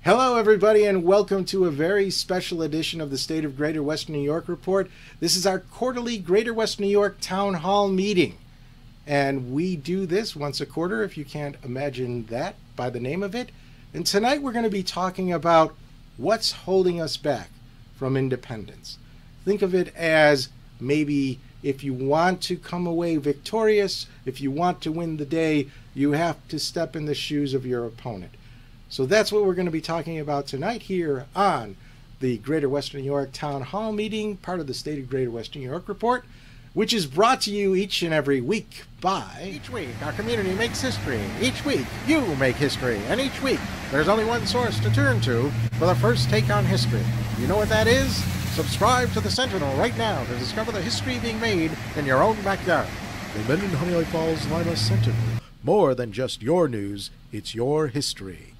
Hello, everybody, and welcome to a very special edition of the State of Greater Western New York Report. This is our quarterly Greater Western New York Town Hall meeting. And we do this once a quarter, if you can't imagine that by the name of it. And tonight we're going to be talking about what's holding us back from independence. Think of it as maybe if you want to come away victorious, if you want to win the day, you have to step in the shoes of your opponent. So that's what we're going to be talking about tonight here on the Greater Western New York Town Hall meeting, part of the State of Greater Western New York Report, which is brought to you each and every week by... Each week, our community makes history. Each week, you make history. And each week, there's only one source to turn to for the first take on history. You know what that is? Subscribe to the Sentinel right now to discover the history being made in your own backyard. The Menden Honeoye Falls Lima Sentinel. More than just your news, it's your history.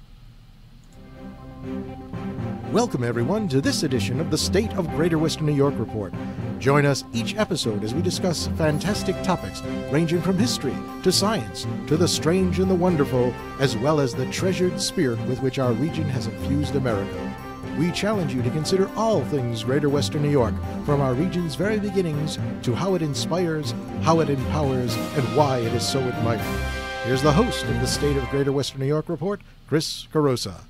Welcome, everyone, to this edition of the State of Greater Western New York Report. Join us each episode as we discuss fantastic topics ranging from history to science to the strange and the wonderful, as well as the treasured spirit with which our region has infused America. We challenge you to consider all things Greater Western New York, from our region's very beginnings to how it inspires, how it empowers, and why it is so admired. Here's the host of the State of Greater Western New York Report, Chris Carosa.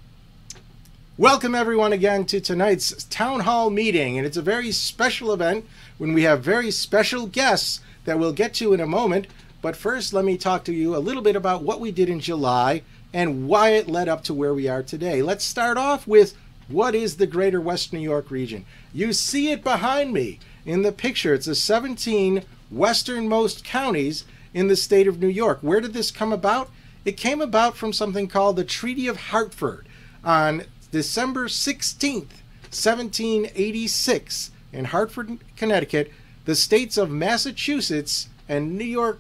Welcome, everyone, again to tonight's Town Hall meeting, and it's a very special event when we have very special guests that we'll get to in a moment. But first, let me talk to you a little bit about what we did in July and why it led up to where we are today. Let's start off with what is the Greater Western New York region. You see it behind me in the picture. It's the 17 westernmost counties in the state of New York. Where did this come about? It came about from something called the Treaty of Hartford on December 16th, 1786, in Hartford, Connecticut. The states of Massachusetts and New York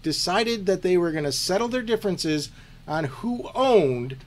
decided that they were going to settle their differences on who owned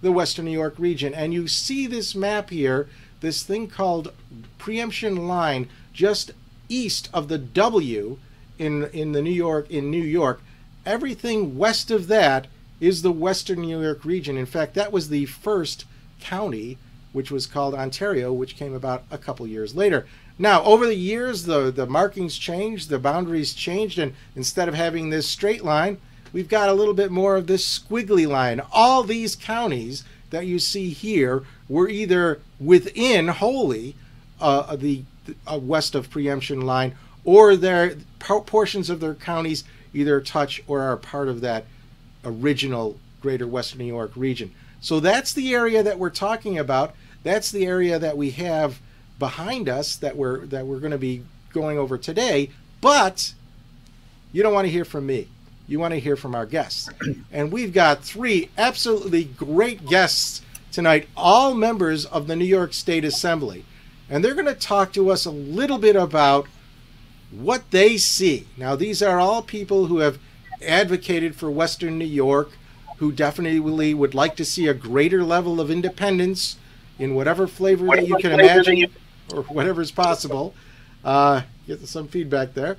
the Western New York region. And you see this map here, this thing called preemption line, just east of the W in New York. Everything west of that is the Western New York region. In fact, that was the first county, which was called Ontario, which came about a couple years later. Now, over the years, the markings changed, the boundaries changed, and instead of having this straight line, we've got a little bit more of this squiggly line. All these counties that you see here were either within wholly the west of preemption line, or their portions of their counties either touch or are part of that original Greater Western New York region. So that's the area that we're talking about. That's the area that we have behind us that we're going to be going over today. But you don't want to hear from me. You want to hear from our guests. And we've got three absolutely great guests tonight, all members of the New York State Assembly. And they're going to talk to us a little bit about what they see. Now, these are all people who have advocated for Western New York, who definitely would like to see a greater level of independence in whatever flavor that you can imagine, or whatever is possible. Get some feedback there.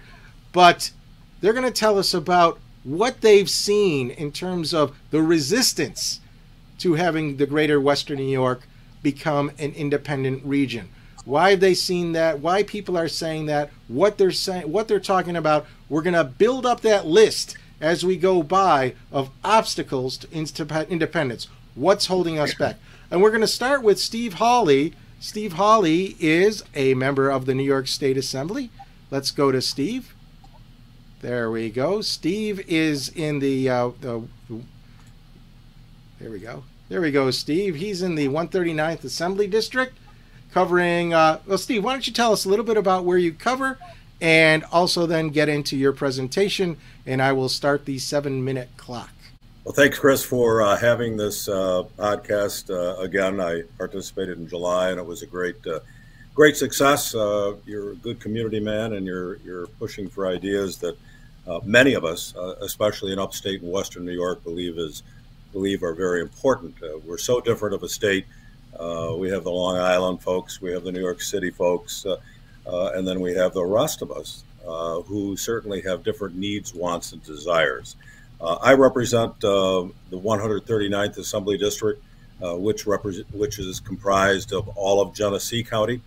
But they're going to tell us about what they've seen in terms of the resistance to having the Greater Western New York become an independent region. Why have they seen that? Why people are saying that? What they're saying, what they're talking about. We're going to build up that list as we go by of obstacles to independence. What's holding us back? And we're going to start with Steve Hawley. Steve Hawley is a member of the New York State Assembly. Let's go to Steve. There we go. Steve is in there we go. There we go, Steve. He's in the 139th Assembly District, covering, well, Steve, why don't you tell us a little bit about where you cover, and also then get into your presentation, and I will start the 7-minute clock. Well, thanks, Chris, for having this podcast. Again, I participated in July, and it was a great success. You're a good community man, and you're pushing for ideas that many of us, especially in upstate and Western New York, believe are very important. We're so different of a state. We have the Long Island folks, we have the New York City folks, and then we have the rest of us who certainly have different needs, wants, and desires. I represent the 139th Assembly District. which is comprised of all of Genesee County,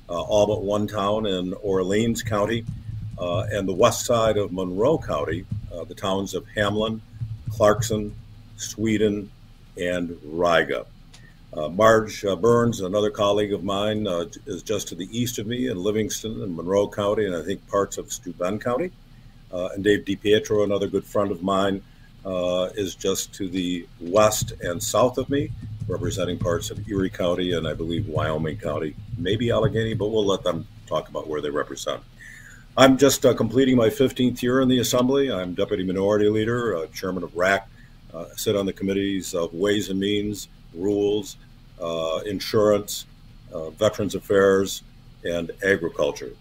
all but one town in Orleans County, and the west side of Monroe County, the towns of Hamlin, Clarkson, Sweden, and Riga. Marge Burns, another colleague of mine, is just to the east of me in Livingston and Monroe County, and I think parts of Steuben County. And Dave DiPietro, another good friend of mine, is just to the west and south of me, representing parts of Erie County and I believe Wyoming County, maybe Allegheny, but we'll let them talk about where they represent. I'm just completing my 15th year in the Assembly. I'm Deputy Minority Leader, Chairman of RAC, sit on the committees of Ways and Means, Rules, Insurance, Veterans Affairs, and Agriculture.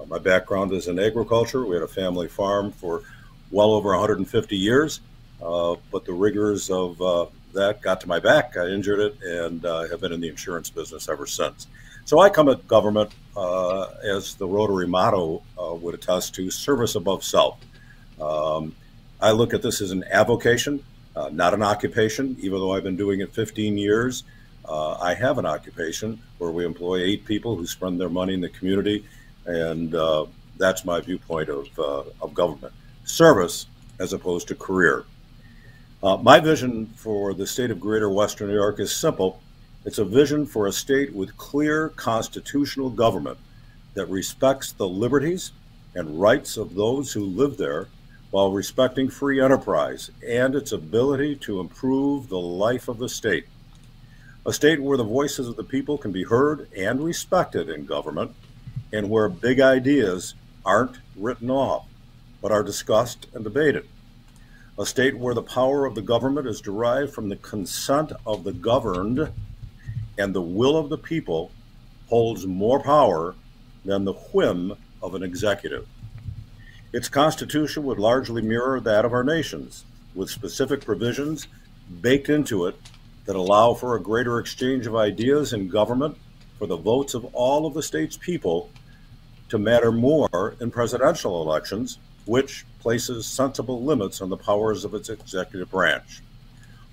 My background is in agriculture. We had a family farm for well over 150 years, but the rigors of that got to my back. I injured it and have been in the insurance business ever since. So I come at government, as the Rotary motto would attest to, service above self. I look at this as an avocation, not an occupation. Even though I've been doing it 15 years, I have an occupation where we employ 8 people who spend their money in the community, and that's my viewpoint of government. Service as opposed to career. My vision for the state of Greater Western New York is simple. It's a vision for a state with clear constitutional government that respects the liberties and rights of those who live there while respecting free enterprise and its ability to improve the life of the state. A state where the voices of the people can be heard and respected in government, and where big ideas aren't written off, but are discussed and debated. A state where the power of the government is derived from the consent of the governed, and the will of the people holds more power than the whim of an executive. Its constitution would largely mirror that of our nation's, with specific provisions baked into it that allow for a greater exchange of ideas in government for the votes of all of the state's people to matter more in presidential elections, which places sensible limits on the powers of its executive branch.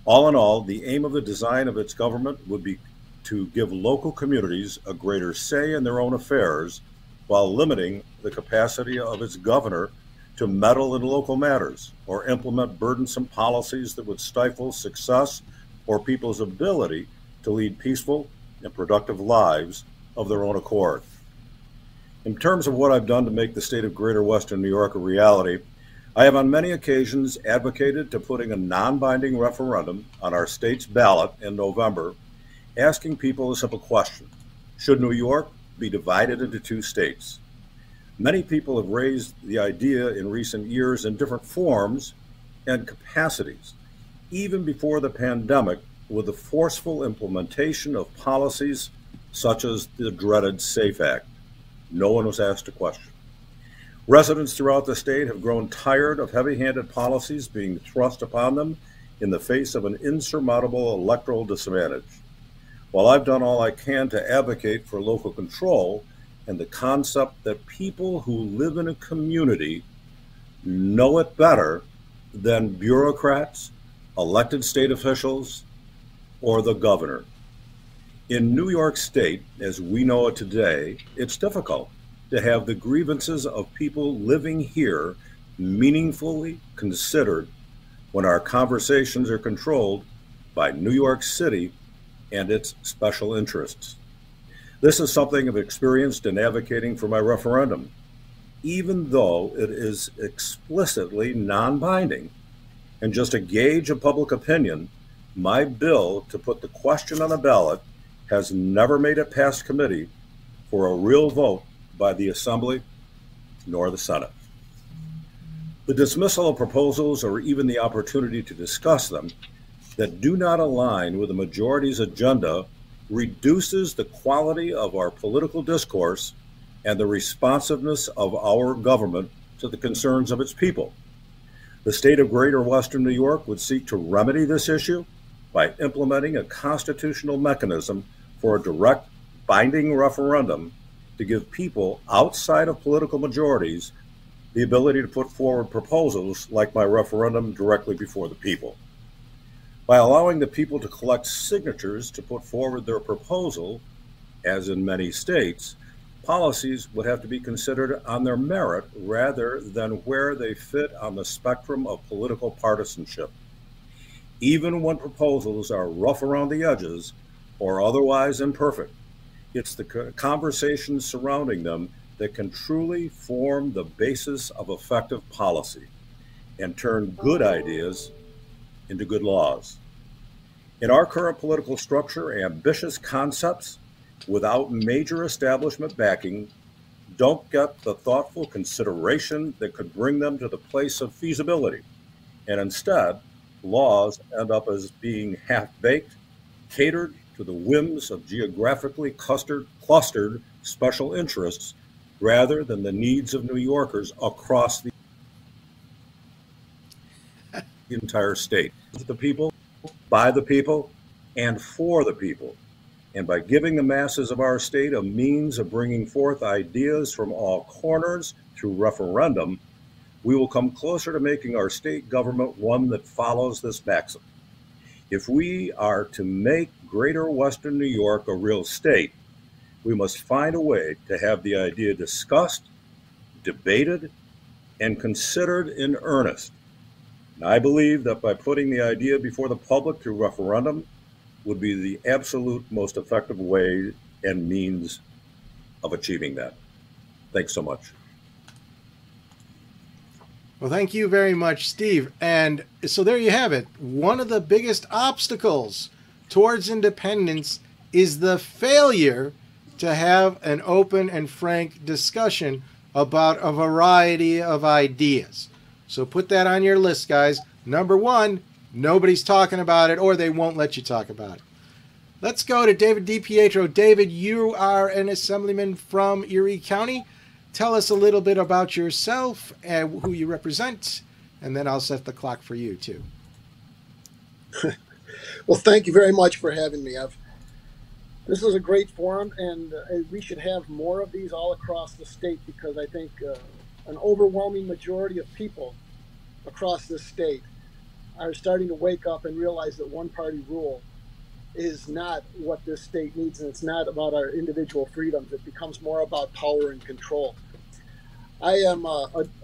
All in all, the aim of the design of its government would be to give local communities a greater say in their own affairs while limiting the capacity of its governor to meddle in local matters or implement burdensome policies that would stifle success or people's ability to lead peaceful and productive lives of their own accord. In terms of what I've done to make the state of Greater Western New York a reality, I have on many occasions advocated to putting a non-binding referendum on our state's ballot in November, asking people a simple question: should New York be divided into 2 states? Many people have raised the idea in recent years in different forms and capacities, even before the pandemic, with the forceful implementation of policies such as the dreaded SAFE Act. No one was asked a question. Residents throughout the state have grown tired of heavy-handed policies being thrust upon them in the face of an insurmountable electoral disadvantage. While I've done all I can to advocate for local control and the concept that people who live in a community know it better than bureaucrats, elected state officials, or the governor. In New York State, as we know it today, it's difficult to have the grievances of people living here meaningfully considered when our conversations are controlled by New York City and its special interests. This is something I've experienced in advocating for my referendum. Even though it is explicitly non-binding and just a gauge of public opinion, my bill to put the question on the ballot has never made it past committee for a real vote by the Assembly nor the Senate. The dismissal of proposals or even the opportunity to discuss them that do not align with the majority's agenda reduces the quality of our political discourse and the responsiveness of our government to the concerns of its people. The state of Greater Western New York would seek to remedy this issue by implementing a constitutional mechanism for a direct binding referendum to give people outside of political majorities the ability to put forward proposals like my referendum directly before the people. By allowing the people to collect signatures to put forward their proposal, as in many states, policies would have to be considered on their merit rather than where they fit on the spectrum of political partisanship. Even when proposals are rough around the edges or otherwise imperfect, it's the conversations surrounding them that can truly form the basis of effective policy and turn good ideas into good laws. In our current political structure, ambitious concepts without major establishment backing don't get the thoughtful consideration that could bring them to the place of feasibility. And instead, laws end up as being half-baked, catered to the whims of geographically clustered special interests rather than the needs of New Yorkers across the entire state. The people, by the people, and for the people. And by giving the masses of our state a means of bringing forth ideas from all corners through referendum, we will come closer to making our state government one that follows this maxim. If we are to make greater Western New York a real state, we must find a way to have the idea discussed, debated, and considered in earnest. And I believe that by putting the idea before the public through referendum would be the absolute most effective way and means of achieving that. Thanks so much. Well, thank you very much, Steve. And so there you have it. One of the biggest obstacles towards independence is the failure to have an open and frank discussion about a variety of ideas. So put that on your list, guys. Number one, nobody's talking about it, or they won't let you talk about it. Let's go to David DiPietro. David, you are an assemblyman from Erie County. Tell us a little bit about yourself and who you represent, and then I'll set the clock for you, too. Well, thank you very much for having me. This is a great forum, and we should have more of these all across the state because I think an overwhelming majority of people across this state are starting to wake up and realize that one-party rule is not what this state needs, and it's not about our individual freedoms. It becomes more about power and control. I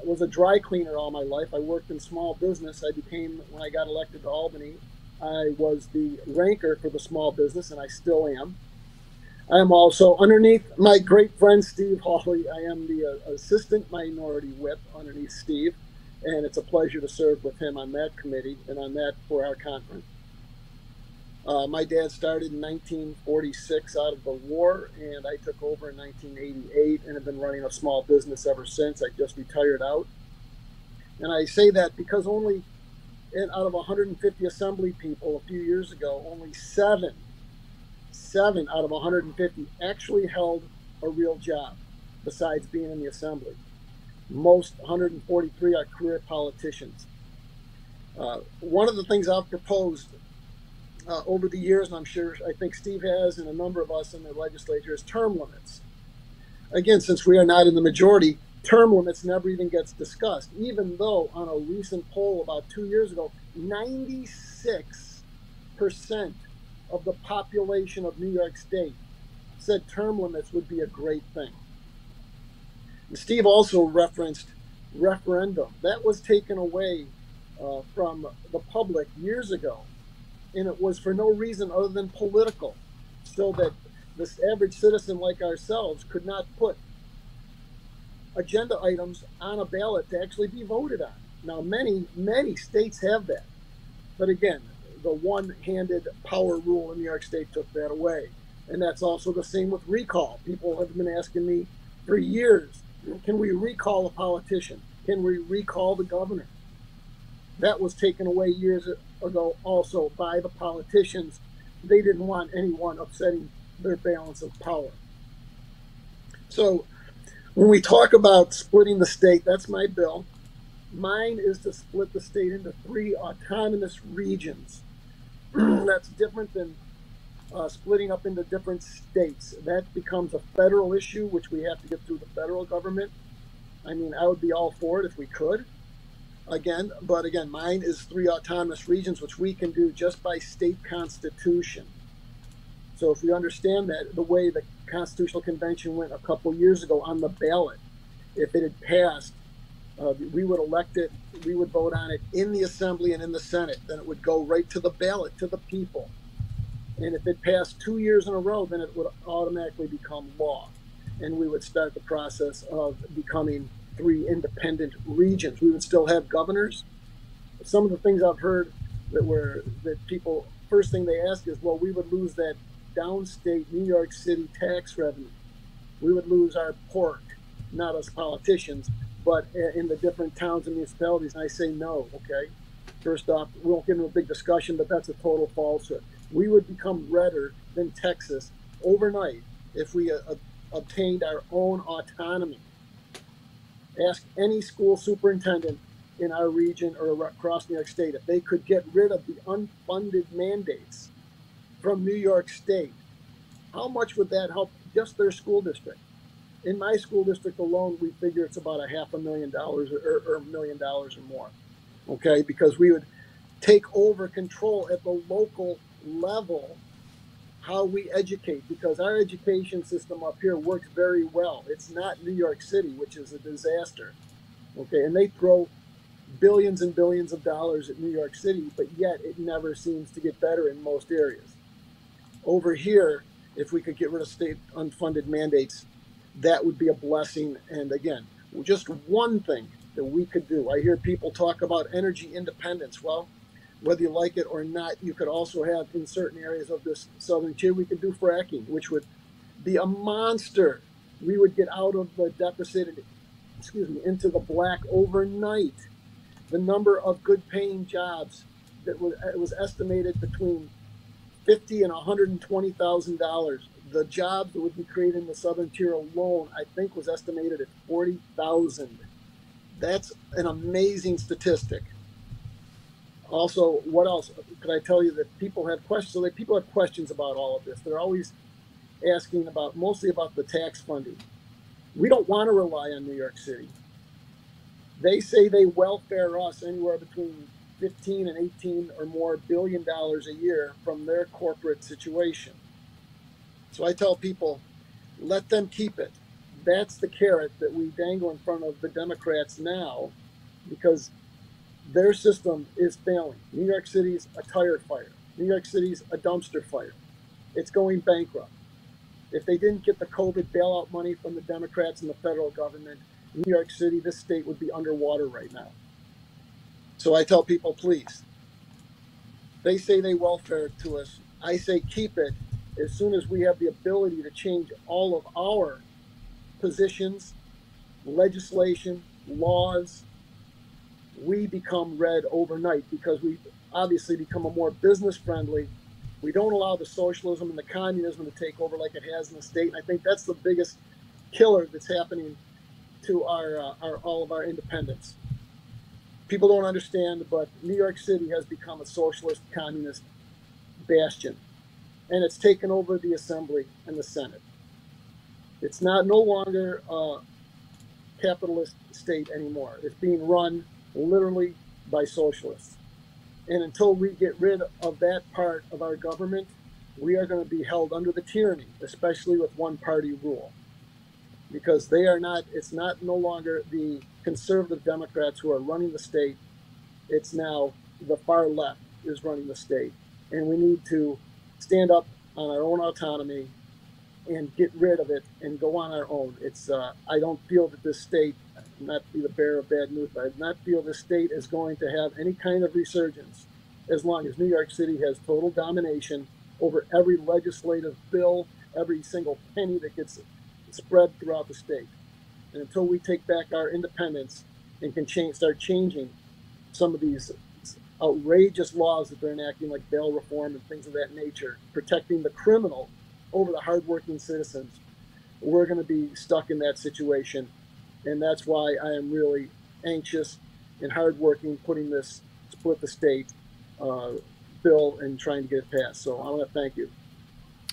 was a dry cleaner all my life. I worked in small business. When I got elected to Albany, I was the ranker for the small business, and I still am. I am also, underneath my great friend Steve Hawley, I am the assistant minority whip underneath Steve, and it's a pleasure to serve with him on that committee and on that for our conference. My dad started in 1946 out of the war, and I took over in 1988 and have been running a small business ever since. I just retired out. And I say that because only out of 150 assembly people a few years ago, only seven out of 150 actually held a real job besides being in the assembly. Most 143 are career politicians. One of the things I've proposed over the years, and I think Steve has, and a number of us in the legislature, is term limits. Again, since we are not in the majority, term limits never even gets discussed, even though on a recent poll about 2 years ago, 96% of the population of New York State said term limits would be a great thing. And Steve also referenced referendum. That was taken away from the public years ago, and it was for no reason other than political, so that this average citizen like ourselves could not put agenda items on a ballot to actually be voted on. Now, many states have that. But again, the one-handed power rule in New York State took that away. And that's also the same with recall. People have been asking me for years, can we recall a politician? Can we recall the governor? That was taken away years ago also by the politicians. They didn't want anyone upsetting their balance of power. So when we talk about splitting the state, that's my bill. Mine is to split the state into 3 autonomous regions. That's different than splitting up into different states. That becomes a federal issue, which we have to get through the federal government. I mean, I would be all for it if we could. But again, mine is 3 autonomous regions, which we can do just by state constitution. So if we understand that, the way the Constitutional Convention went a couple years ago on the ballot, if it had passed, we would elect it, we would vote on it in the Assembly and in the Senate. Then it would go right to the ballot, to the people. And if it passed 2 years in a row, then it would automatically become law. And we would start the process of becoming 3 independent regions. We would still have governors. Some of the things I've heard that people, first thing they ask is, well, we would lose that downstate New York City tax revenue. We would lose our pork, not as politicians, but in the different towns and municipalities. And I say no, okay? First off, we won't get into a big discussion, but that's a total falsehood. We would become redder than Texas overnight if we obtained our own autonomy. Ask any school superintendent in our region or across New York State if they could get rid of the unfunded mandates from New York State. How much would that help just their school district? In my school district alone, we figure it's about $500,000 or $1 million or more, okay? Because we would take over control at the local level how we educate, because our education system up here works very well. It's not New York City, which is a disaster, okay? And they throw billions and billions of dollars at New York City, but yet it never seems to get better in most areas. Over here, if we could get rid of state unfunded mandates, that would be a blessing. And again, just one thing that we could do. I hear people talk about energy independence. Well, whether you like it or not, you could also have in certain areas of this southern tier, we could do fracking, which would be a monster. We would get out of the deficit, into the black overnight. The number of good paying jobs it was estimated between $50,000 and $120,000. The jobs that would be created in the southern tier alone, I think, was estimated at 40,000. That's an amazing statistic. Also, what else could I tell you that people have questions? So people have questions about all of this. They're always asking mostly about the tax funding. We don't want to rely on New York City. They say they welfare us anywhere between 15 and 18 or more $billion a year from their corporate situation. So I tell people, let them keep it. That's the carrot that we dangle in front of the Democrats now, because their system is failing. New York City's a tire fire. New York City's a dumpster fire. It's going bankrupt. If they didn't get the COVID bailout money from the Democrats and the federal government, New York City, this state would be underwater right now. So I tell people, please, they say they welfare to us. I say keep it as soon as we have the ability to change all of our positions, legislation, laws. We become red overnight because we obviously become a more business friendly. We don't allow the socialism and the communism to take over like it has in the state. And I think that's the biggest killer that's happening to our all of our independence. People don't understand, but New York City has become a socialist communist bastion, and it's taken over the Assembly and the Senate. It's no longer a capitalist state anymore. It's being run literally by socialists. And until we get rid of that part of our government, we are going to be held under the tyranny, especially with one-party rule. Because it's no longer the conservative Democrats who are running the state. It's now the far left is running the state. And we need to stand up on our own autonomy and get rid of it and go on our own. I don't feel that this state, not to be the bearer of bad news, but I do not feel this state is going to have any kind of resurgence as long as New York City has total domination over every legislative bill, every single penny that gets spread throughout the state. And until we take back our independence and can start changing some of these outrageous laws that they're enacting, like bail reform and things of that nature, protecting the criminal over the hardworking citizens, we're going to be stuck in that situation. And that's why I am really anxious and hardworking putting this split the state bill and trying to get it passed. So I want to thank you.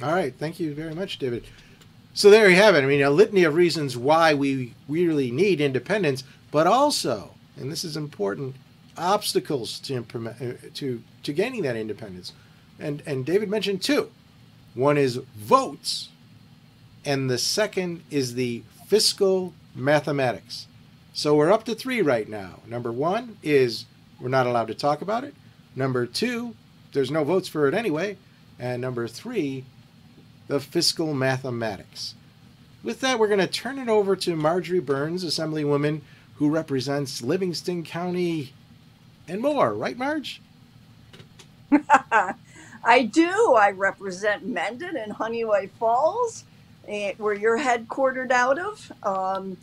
All right. Thank you very much, David. So there you have it. I mean, a litany of reasons why we really need independence, but also, and this is important, obstacles to implement to gaining that independence. And David mentioned two. One is votes, and the second is the fiscal mathematics. So we're up to three right now. Number one is we're not allowed to talk about it. Number two, there's no votes for it anyway. And number three, the fiscal mathematics. With that, we're going to turn it over to Marjorie Burns, Assemblywoman, who represents Livingston County and more. Right, Marge? I do. I represent Mendon and Honeyway Falls, where you're headquartered out of,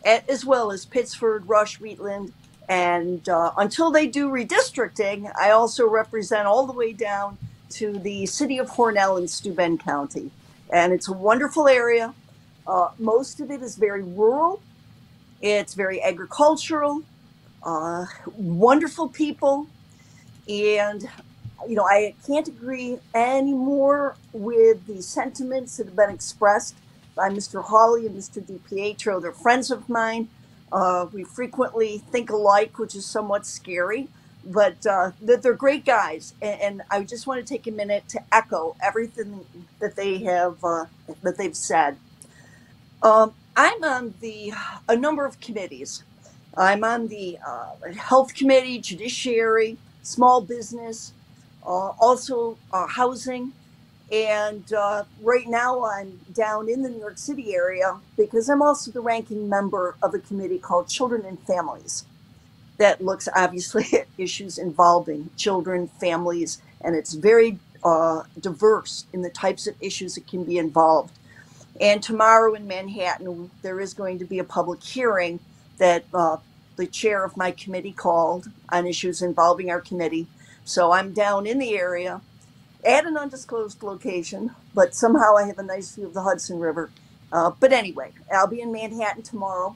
as well as Pittsford, Rush, Wheatland. And until they do redistricting, I also represent all the way down to the city of Hornell in Steuben County. And it's a wonderful area. Most of it is very rural. It's very agricultural, wonderful people. And, you know, I can't agree any more with the sentiments that have been expressed by Mr. Hawley and Mr. DiPietro. They're friends of mine. We frequently think alike, which is somewhat scary, but that they're great guys. And I just want to take a minute to echo everything that they have that they've said. I'm on a number of committees. I'm on the Health Committee, Judiciary, Small Business, also Housing. And right now I'm down in the New York City area because I'm also the ranking member of a committee called Children and Families that looks obviously at issues involving children, families, and it's very diverse in the types of issues that can be involved. And tomorrow in Manhattan, there is going to be a public hearing that the chair of my committee called on issues involving our committee. So I'm down in the area at an undisclosed location, but somehow I have a nice view of the Hudson River. But anyway, I'll be in Manhattan tomorrow,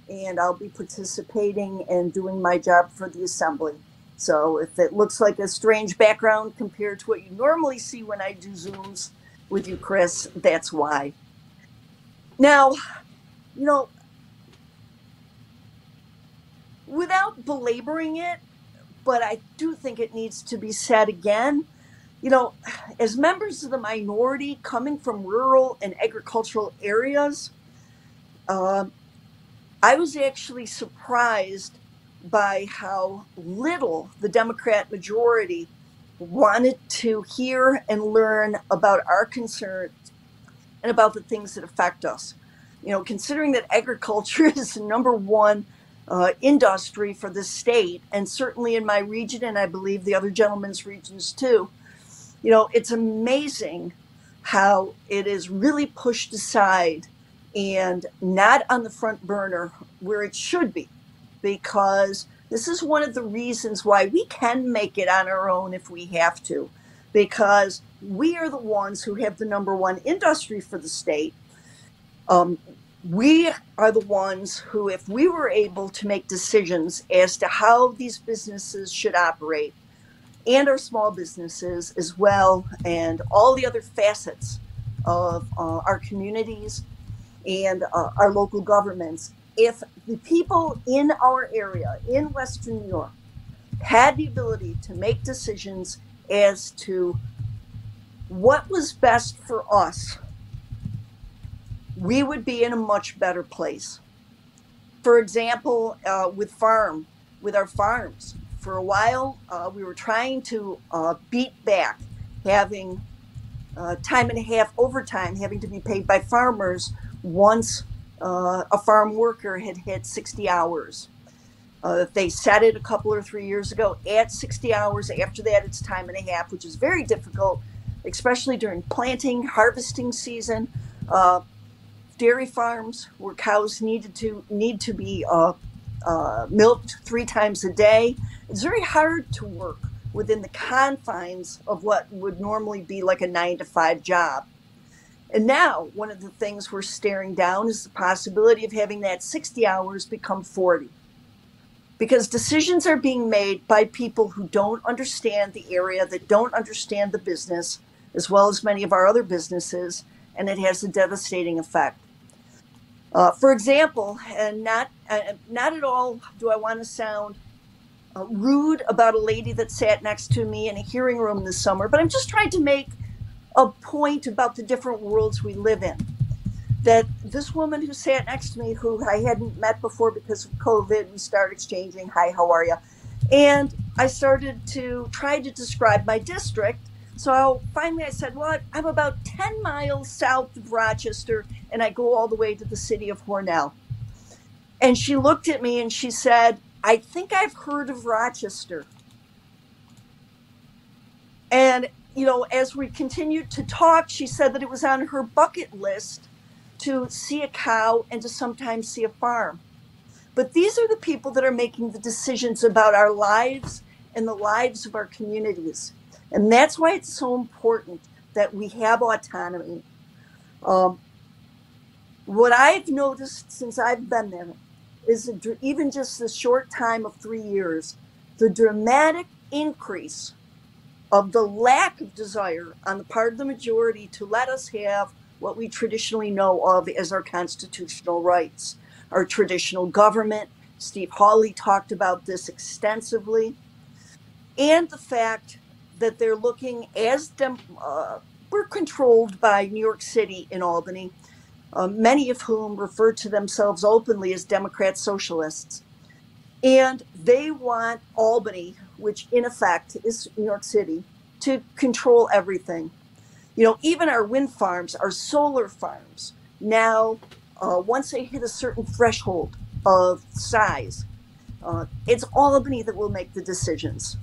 and I'll be participating and doing my job for the Assembly. So if it looks like a strange background compared to what you normally see when I do Zooms with you, Chris, that's why. Now, you know, without belaboring it, but I do think it needs to be said again, you know, as members of the minority coming from rural and agricultural areas, I was actually surprised by how little the Democrat majority wanted to hear and learn about our concerns and about the things that affect us. You know, considering that agriculture is the number one industry for the state, and certainly in my region, and I believe the other gentlemen's regions too, you know, it's amazing how it is really pushed aside and not on the front burner where it should be, because this is one of the reasons why we can make it on our own if we have to, because we are the ones who have the number one industry for the state. We are the ones who, if we were able to make decisions as to how these businesses should operate, and our small businesses as well, and all the other facets of our communities and our local governments, if the people in our area, in Western New York, had the ability to make decisions as to what was best for us, we would be in a much better place. For example, with our farms, for a while, we were trying to beat back having time and a half overtime having to be paid by farmers once a farm worker had hit 60 hours. They set it a couple or 3 years ago at 60 hours. After that, it's time and a half, which is very difficult, especially during planting, harvesting season. Dairy farms where cows need to be milked 3 times a day. It's very hard to work within the confines of what would normally be like a 9-to-5 job. And now one of the things we're staring down is the possibility of having that 60 hours become 40. Because decisions are being made by people who don't understand the area, that don't understand the business, as well as many of our other businesses, and it has a devastating effect. For example, and not at all do I want to sound rude about a lady that sat next to me in a hearing room this summer, but I'm just trying to make a point about the different worlds we live in. That this woman who sat next to me, who I hadn't met before because of COVID, we started exchanging, hi, how are you? And I started to try to describe my district. So finally I said, well, I'm about 10 miles south of Rochester, and I go all the way to the city of Hornell. And she looked at me and she said, I think I've heard of Rochester. And, you know, as we continued to talk, she said that it was on her bucket list to see a cow and to sometimes see a farm. But these are the people that are making the decisions about our lives and the lives of our communities. And that's why it's so important that we have autonomy. What I've noticed since I've been there is even just the short time of 3 years, the dramatic increase of the lack of desire on the part of the majority to let us have what we traditionally know of as our constitutional rights, our traditional government. Steve Hawley talked about this extensively. And the fact that they're looking as we're controlled by New York City and Albany, many of whom refer to themselves openly as Democrat socialists. And they want Albany, which in effect is New York City, to control everything. You know, even our wind farms, our solar farms, now, once they hit a certain threshold of size, it's Albany that will make the decisions.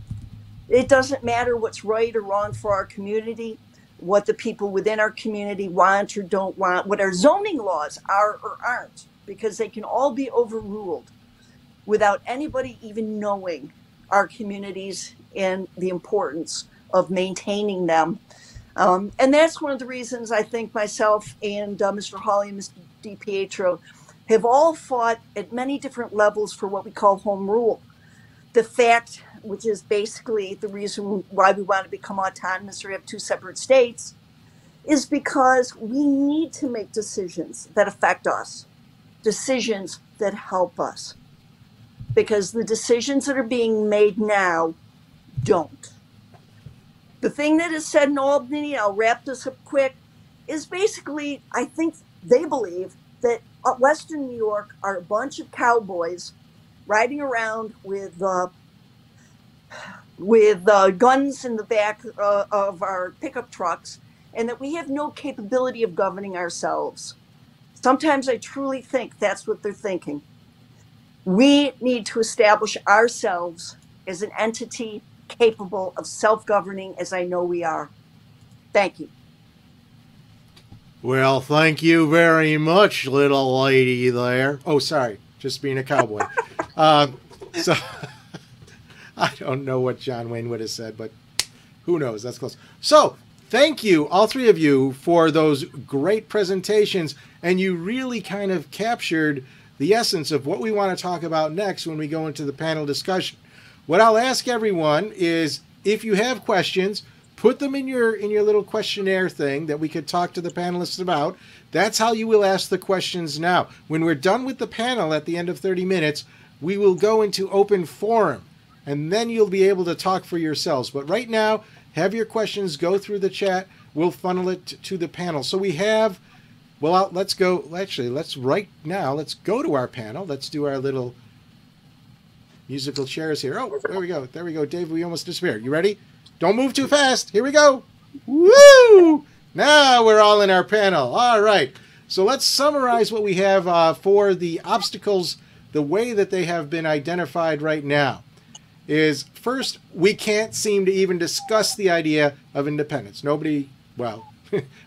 It doesn't matter what's right or wrong for our community, what the people within our community want or don't want, what our zoning laws are or aren't, because they can all be overruled without anybody even knowing our communities and the importance of maintaining them. And that's one of the reasons I think myself and Mr. Hawley and Mr. DiPietro have all fought at many different levels for what we call home rule. The fact, which is basically the reason why we want to become autonomous or have two separate states, is because we need to make decisions that affect us, decisions that help us. Because the decisions that are being made now don't. The thing that is said in Albany, I'll wrap this up quick, is basically, I think they believe that Western New York are a bunch of cowboys riding around with guns in the back of our pickup trucks, and that we have no capability of governing ourselves. Sometimes I truly think that's what they're thinking. We need to establish ourselves as an entity capable of self-governing, as I know we are. Thank you. Well, thank you very much, little lady there. Oh, sorry, just being a cowboy. So I don't know what John Wayne would have said, but who knows? That's close. So thank you, all three of you, for those great presentations. And you really kind of captured the essence of what we want to talk about next when we go into the panel discussion. What I'll ask everyone is, if you have questions, put them in your little questionnaire thing that we could talk to the panelists about. That's how you will ask the questions now. When we're done with the panel at the end of 30 minutes, we will go into open forum, and then you'll be able to talk for yourselves. But right now, have your questions go through the chat. We'll funnel it to the panel. So we have, well, let's go to our panel. Let's do our little musical chairs here. Oh, there we go. There we go. Dave, we almost disappeared. You ready? Don't move too fast. Here we go. Woo! Now we're all in our panel. All right. So let's summarize what we have for the obstacles, the way that they have been identified right now. Is first, we can't seem to even discuss the idea of independence. Nobody, well,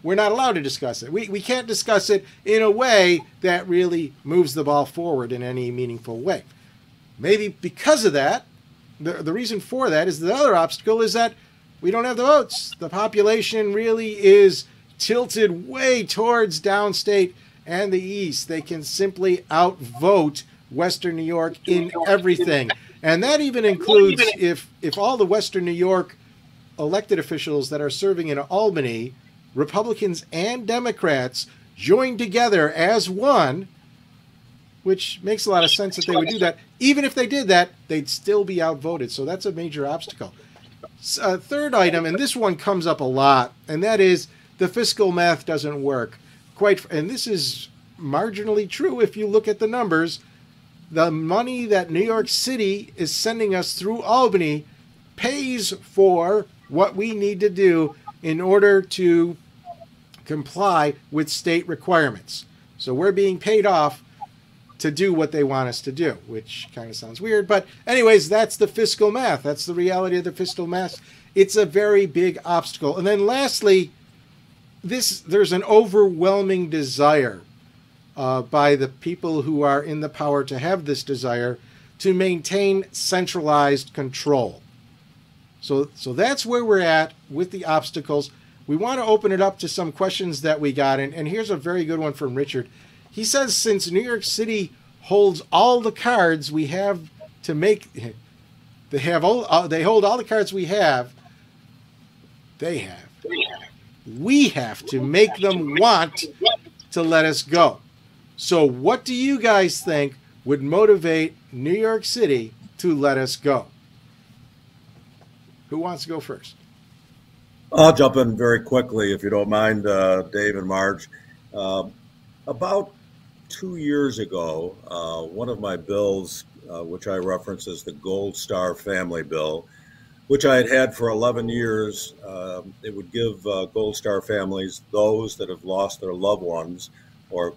we're not allowed to discuss it. We can't discuss it in a way that really moves the ball forward in any meaningful way. Maybe because of that, the reason for that is the other obstacle is that we don't have the votes. The population really is tilted way towards downstate and the east. They can simply outvote Western New York in everything. And that even includes if all the Western New York elected officials that are serving in Albany, Republicans and Democrats, join together as one, which makes a lot of sense that they would do that. Even if they did that, they'd still be outvoted. So that's a major obstacle. Third item, and this one comes up a lot, and that is the fiscal math doesn't work. And this is marginally true if you look at the numbers. The money that New York City is sending us through Albany pays for what we need to do in order to comply with state requirements. So we're being paid off to do what they want us to do, which kind of sounds weird. But anyways, that's the fiscal math. That's the reality of the fiscal math. It's a very big obstacle. And then lastly, there's an overwhelming desire by the people who are in the power to have this desire to maintain centralized control. So that's where we're at with the obstacles. We want to open it up to some questions that we got. And here's a very good one from Richard. He says, since New York City holds all the cards we have to make, they hold all the cards we have, we have to make them want to let us go. So what do you guys think would motivate New York City to let us go? Who wants to go first? I'll jump in very quickly, if you don't mind, Dave and Marge. About 2 years ago, one of my bills, which I reference as the Gold Star Family Bill, which I had had for 11 years, it would give Gold Star families, those that have lost their loved ones or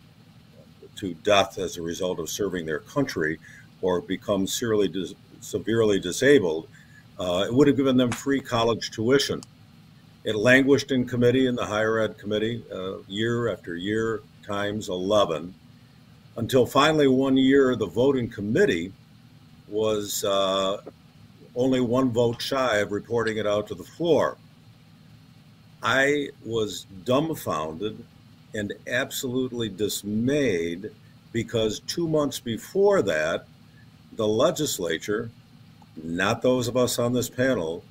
to death as a result of serving their country or become severely disabled, it would have given them free college tuition. It languished in committee, in the higher ed committee, year after year, times 11, until finally one year the voting committee was only one vote shy of reporting it out to the floor. I was dumbfounded and absolutely dismayed because 2 months before that, the legislature, not those of us on this panel,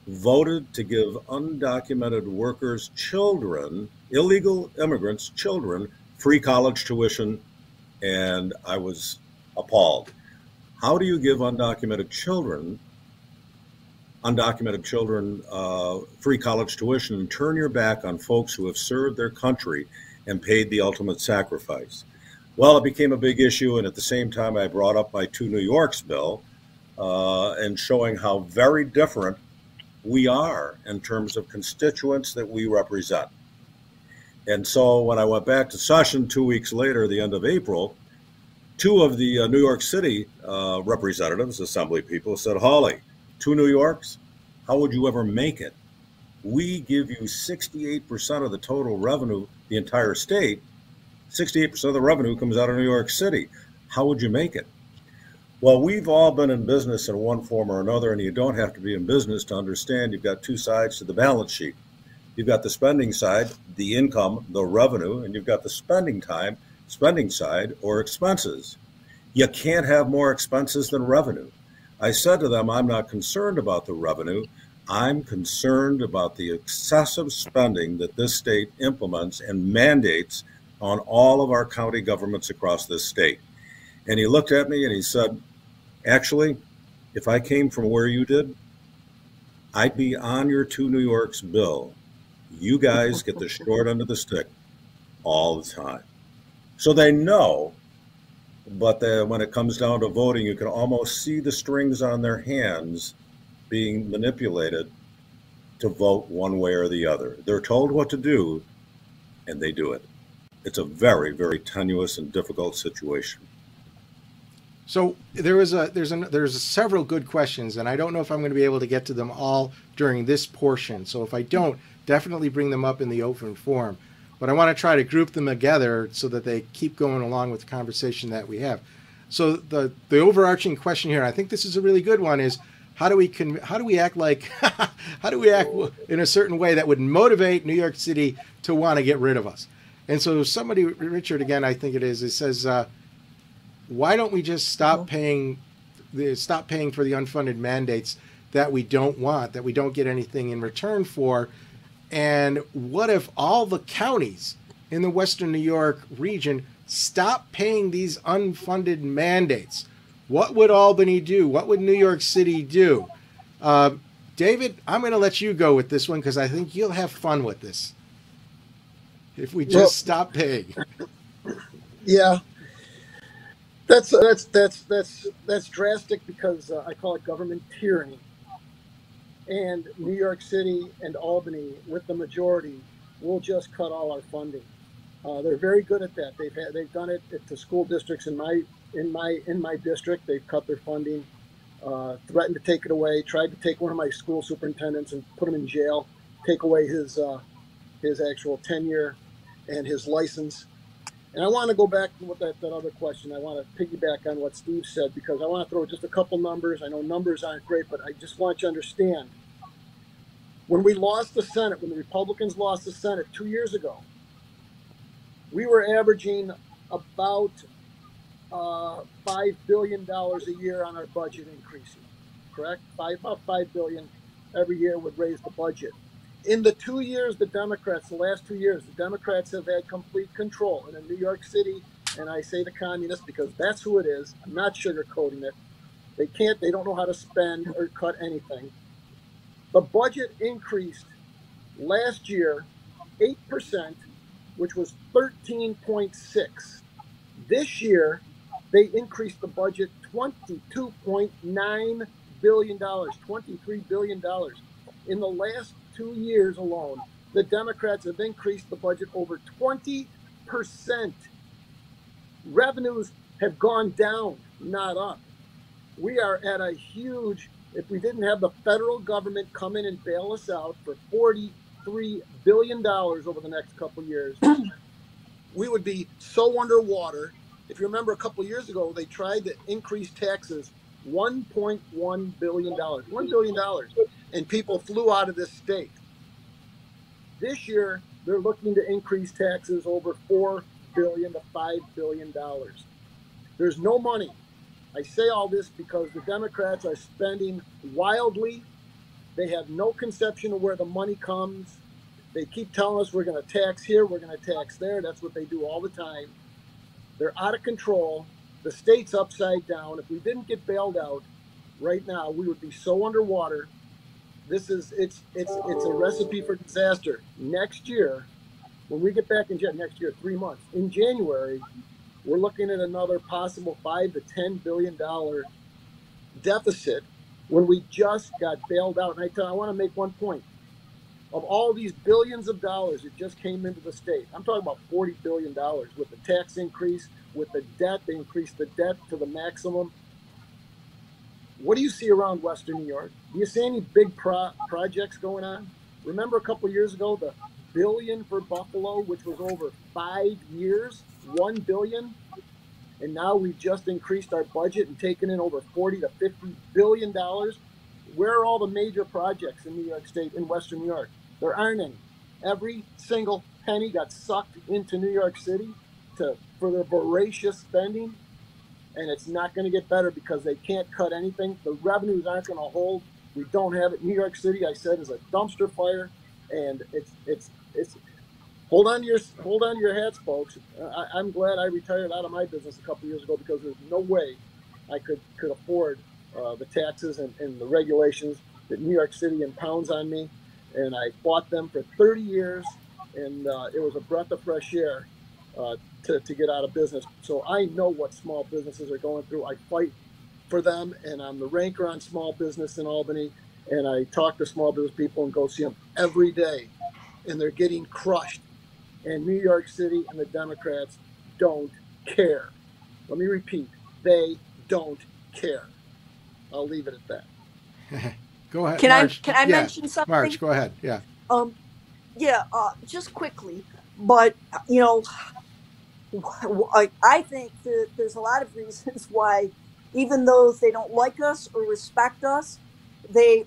voted to give undocumented workers' children, illegal immigrants' children, free college tuition, and I was appalled. How do you give undocumented children free college tuition and turn your back on folks who have served their country and paid the ultimate sacrifice? Well, it became a big issue, and at the same time I brought up my 2 New Yorks bill and showing how very different we are in terms of constituents that we represent. And so when I went back to session 2 weeks later, the end of April, 2 of the New York City representatives, assembly people, said, Hawley, 2 New Yorks, how would you ever make it? We give you 68% of the total revenue, the entire state. 68% of the revenue comes out of New York City. How would you make it? Well, we've all been in business in one form or another, and you don't have to be in business to understand you've got 2 sides to the balance sheet. You've got the spending side, the income, the revenue, and you've got the spending side or expenses. You can't have more expenses than revenue. I said to them, I'm not concerned about the revenue. I'm concerned about the excessive spending that this state implements and mandates on all of our county governments across this state. And he looked at me and he said, actually, if I came from where you did, I'd be on your 2 New Yorks bill. You guys get the short end of the stick all the time. So they know, but when it comes down to voting, you can almost see the strings on their hands being manipulated to vote one way or the other. They're told what to do, and they do it. It's a very, very tenuous and difficult situation. So there's several good questions, and I don't know if I'm going to be able to get to them all during this portion. So if I don't, definitely bring them up in the open forum. But I want to try to group them together so that they keep going along with the conversation that we have. So the overarching question here, I think this is a really good one, is how do we act in a certain way that would motivate New York City to want to get rid of us? And so somebody, Richard, again, I think it says, why don't we just stop paying for the unfunded mandates that we don't want, that we don't get anything in return for? And what if all the counties in the Western New York region stop paying these unfunded mandates. What would Albany do? What would New York City do? David, I'm going to let you go with this one because I think you'll have fun with this. If we just stop paying. Yeah, that's drastic because I call it government tyranny. And New York City and Albany, with the majority, will just cut all our funding. They're very good at that. They've done it at the school districts in my district. They've cut their funding, threatened to take it away. Tried to take one of my school superintendents and put him in jail, take away his actual tenure and his license. And I want to go back with that other question. I want to piggyback on what Steve said because I want to throw just a couple numbers. I know numbers aren't great, but I just want you to understand. When we lost the Senate, when the Republicans lost the Senate 2 years ago, we were averaging about $5 billion a year on our budget increasing, correct? About $5 billion every year would raise the budget. In the 2 years, the last 2 years, the Democrats have had complete control. And in New York City, and I say the communists because that's who it is, I'm not sugarcoating it. They don't know how to spend or cut anything. The budget increased last year 8%, which was 13.6. This year, they increased the budget $22.9 billion, $23 billion. In the last 2 years alone, the Democrats have increased the budget over 20%. Revenues have gone down, not up. We are at a huge, if we didn't have the federal government come in and bail us out for $43 billion over the next couple of years, we would be so underwater. If you remember a couple of years ago, they tried to increase taxes $1.1 billion, $1 billion, and people flew out of this state. This year, they're looking to increase taxes over $4 billion to $5 billion. There's no money. I say all this because the Democrats are spending wildly. They have no conception of where the money comes. They keep telling us we're going to tax here, we're going to tax there. That's what they do all the time. They're out of control. The state's upside down. If we didn't get bailed out right now, we would be so underwater. It's a recipe for disaster. Next year, when we get back in next year, 3 months, in January, we're looking at another possible $5 to $10 billion deficit when we just got bailed out. And I want to make one point. Of all these billions of dollars that just came into the state, I'm talking about $40 billion with the tax increase, with the debt. They increased the debt to the maximum. What do you see around Western New York? Do you see any big projects going on? Remember a couple of years ago, the billion for Buffalo, which was over 5 years, $1 billion. And now we've just increased our budget and taken in over $40 to $50 billion. Where are all the major projects in New York State, in Western New York? There aren't any. Every single penny got sucked into New York City for their voracious spending. And it's not going to get better because they can't cut anything. The revenues aren't going to hold. We don't have it. New York City, I said, is a dumpster fire, and it's. Hold on to your hats, folks. I'm glad I retired out of my business a couple of years ago because there's no way I could afford the taxes and the regulations that New York City impounds on me. And I fought them for 30 years, and it was a breath of fresh air. To get out of business. So I know what small businesses are going through. I fight for them, and I'm the ranker on small business in Albany, and I talk to small business people and go see them every day, and they're getting crushed. And New York City and the Democrats don't care. Let me repeat, they don't care. I'll leave it at that. Go ahead. Can Marge. I mention something? Marge, go ahead. Yeah. Just quickly, but I think that there's a lot of reasons why, even though they don't like us or respect us, they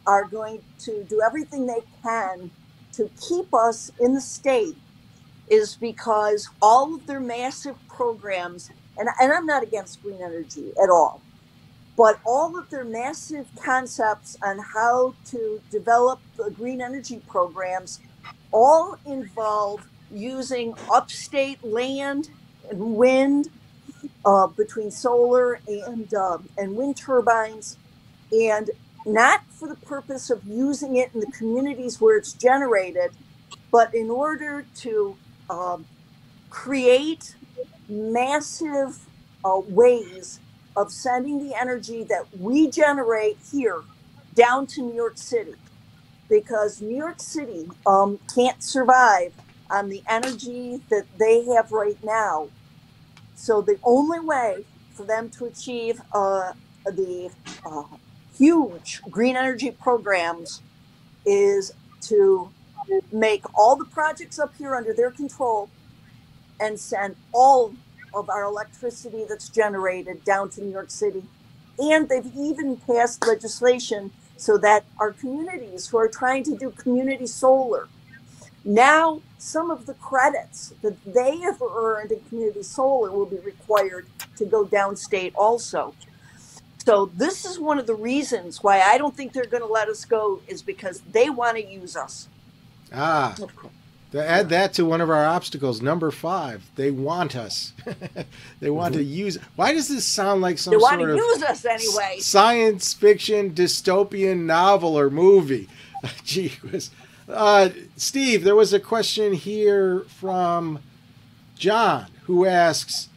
are going to do everything they can to keep us in the state, is because all of their massive programs, and I'm not against green energy at all, but all of their massive concepts on how to develop the green energy programs all involve using upstate land and wind, between solar and wind turbines, and not for the purpose of using it in the communities where it's generated, but in order to create massive ways of sending the energy that we generate here down to New York City, because New York City can't survive on the energy that they have right now. So the only way for them to achieve the huge green energy programs is to make all the projects up here under their control and send all of our electricity that's generated down to New York City. And they've even passed legislation so that our communities who are trying to do community solar, now some of the credits that they have earned in community solar will be required to go downstate also. So this is one of the reasons why I don't think they're going to let us go, is because they want to use us. Ah, to add that to one of our obstacles, number 5, they want us. They want to use. Why does this sound like some They want sort to of use us anyway. science fiction dystopian novel or movie? Gee whiz. Steve, there was a question here from John who asks,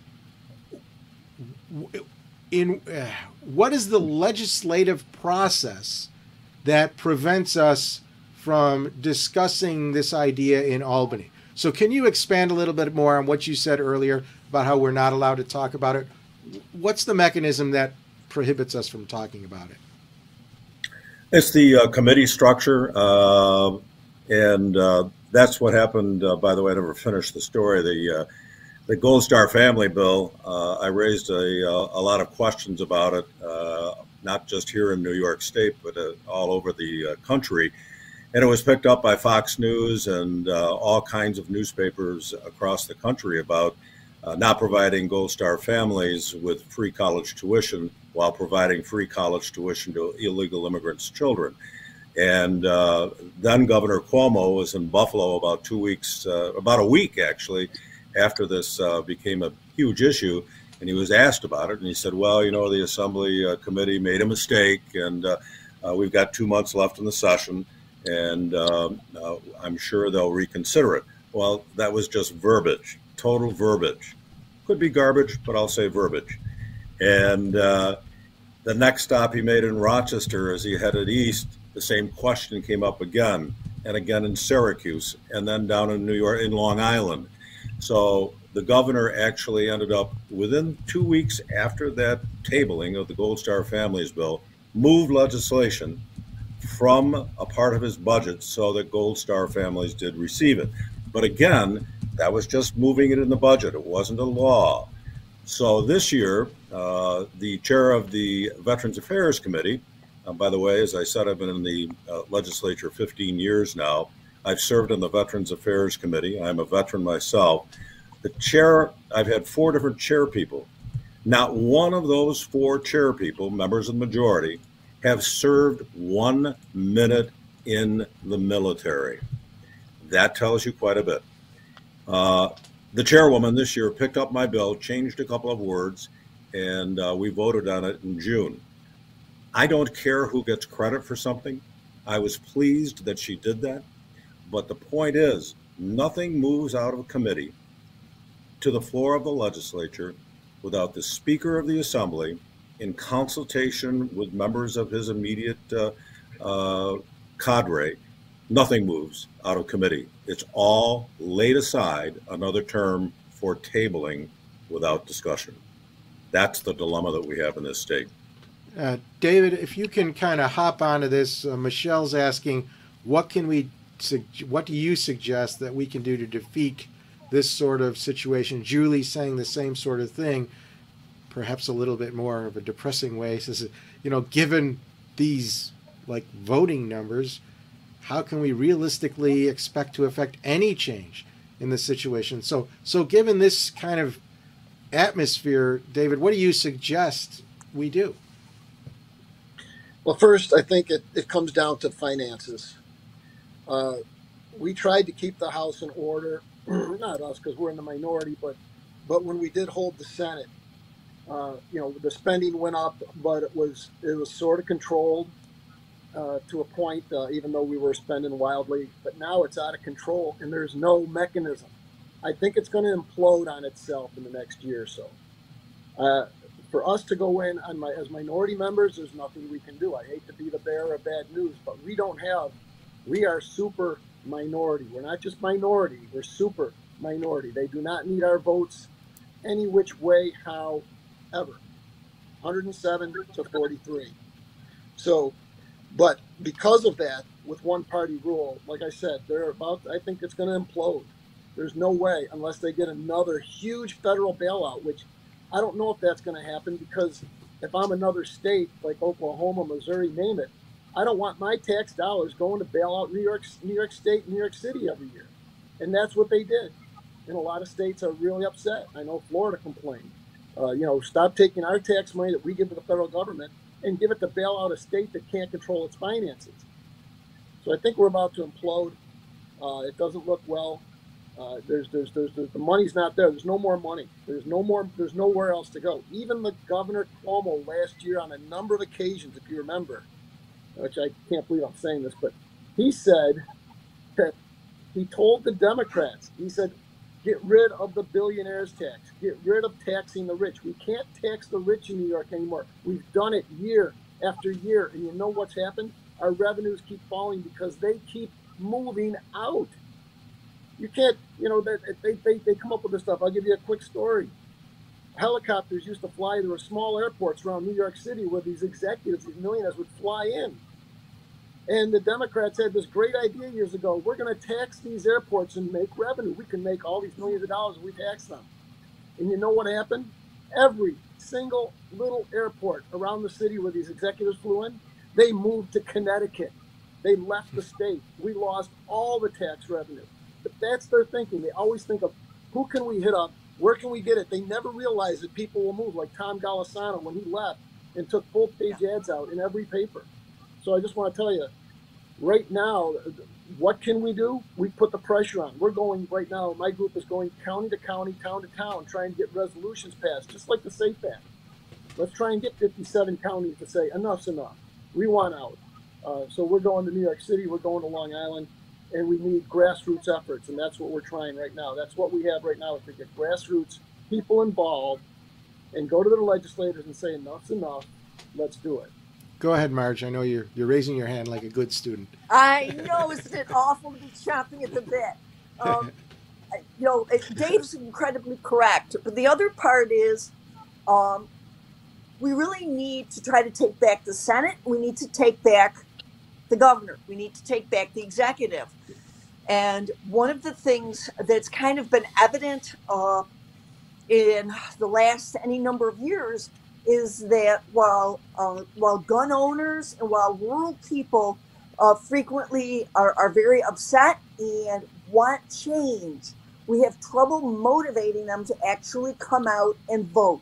what is the legislative process that prevents us from discussing this idea in Albany? So can you expand a little bit more on what you said earlier about how we're not allowed to talk about it? What's the mechanism that prohibits us from talking about it? It's the committee structure, and that's what happened. By the way, I never finished the story. The Gold Star Family Bill, I raised a lot of questions about it, not just here in New York State, but all over the country. And it was picked up by Fox News and all kinds of newspapers across the country about not providing Gold Star families with free college tuition while providing free college tuition to illegal immigrants' children. And then Governor Cuomo was in Buffalo about 2 weeks, about a week actually, after this became a huge issue. And he was asked about it. And he said, well, you know, the Assembly Committee made a mistake, and we've got 2 months left in the session, and I'm sure they'll reconsider it. Well, that was just verbiage, total verbiage. Could be garbage, but I'll say verbiage. And the next stop he made in Rochester as he headed east, the same question came up again, and again in Syracuse, and then down in New York, in Long Island. So the governor actually ended up, within 2 weeks after that tabling of the Gold Star Families Bill, moved legislation from a part of his budget so that Gold Star families did receive it. But again, that was just moving it in the budget. It wasn't a law. So this year, the chair of the Veterans Affairs Committee, by the way, as I said, I've been in the legislature 15 years now. I've served on the Veterans Affairs Committee. I'm a veteran myself. The chair, I've had 4 different chair people. Not one of those 4 chair people, members of the majority, have served 1 minute in the military. That tells you quite a bit. The chairwoman this year picked up my bill, changed a couple of words, and we voted on it in June. I don't care who gets credit for something. I was pleased that she did that. But the point is, nothing moves out of committee to the floor of the legislature without the Speaker of the Assembly, in consultation with members of his immediate cadre. Nothing moves out of committee. It's all laid aside another term for tabling without discussion. That's the dilemma that we have in this state. David, if you can kind of hop onto this, Michelle's asking, what do you suggest that we can do to defeat this sort of situation? Julie's saying the same sort of thing, perhaps a little bit more of a depressing way. Says, you know, given these like voting numbers, how can we realistically expect to affect any change in the situation? So given this kind of atmosphere, David, what do you suggest we do? Well, first, I think it comes down to finances. We tried to keep the house in order not us because we're in the minority, but when we did hold the Senate, the spending went up, but it was sort of controlled to a point, even though we were spending wildly. But now it's out of control, and there's no mechanism. I think it's going to implode on itself in the next year or so. For us to go in as minority members, there's nothing we can do. I hate to be the bearer of bad news, but we are super minority. We're not just minority, we're super minority. They do not need our votes any which way, how, ever. 107 to 43. So, but because of that, with one party rule, like I said, I think it's going to implode. There's no way unless they get another huge federal bailout, which I don't know if that's going to happen, because if I'm another state like Oklahoma, Missouri, name it, I don't want my tax dollars going to bail out New York State, New York City every year. And that's what they did. And a lot of states are really upset. I know Florida complained. Stop taking our tax money that we give to the federal government and give it to bail out a state that can't control its finances. So I think we're about to implode. It doesn't look well. The money's not there. There's no more money. There's nowhere else to go. Even the Governor Cuomo last year on a number of occasions, if you remember, which I can't believe I'm saying this, but he said that he told the Democrats, he said, get rid of the billionaires tax. Get rid of taxing the rich. We can't tax the rich in New York anymore. We've done it year after year. And you know what's happened? Our revenues keep falling because they keep moving out. You can't, they come up with this stuff. I'll give you a quick story. Helicopters used to fly. There were small airports around New York City where these executives, these millionaires would fly in. And the Democrats had this great idea years ago. We're going to tax these airports and make revenue. We can make all these millions of dollars if we tax them. And you know what happened? Every single little airport around the city where these executives flew in, they moved to Connecticut. They left the state. We lost all the tax revenue. But that's their thinking. They always think of, who can we hit up? Where can we get it? They never realize that people will move, like Tom Golisano when he left and took full-page ads out in every paper. So I just want to tell you, right now, what can we do? We put the pressure on. We're going right now, my group is going county to county, town to town, trying to get resolutions passed, just like the SAFE Act. Let's try and get 57 counties to say, enough's enough. We want out. So we're going to New York City, we're going to Long Island, and we need grassroots efforts, and that's what we're trying right now. That's what we have right now, is to get grassroots people involved and go to the legislators and say, enough's enough, let's do it. Go ahead, Marge. I know you're raising your hand like a good student. I know, isn't it awful to be chomping at the bit? Dave's incredibly correct. But the other part is we really need to try to take back the Senate. We need to take back the governor. We need to take back the executive. And one of the things that's kind of been evident in the last any number of years is that while gun owners and while rural people frequently are very upset and want change, we have trouble motivating them to actually come out and vote.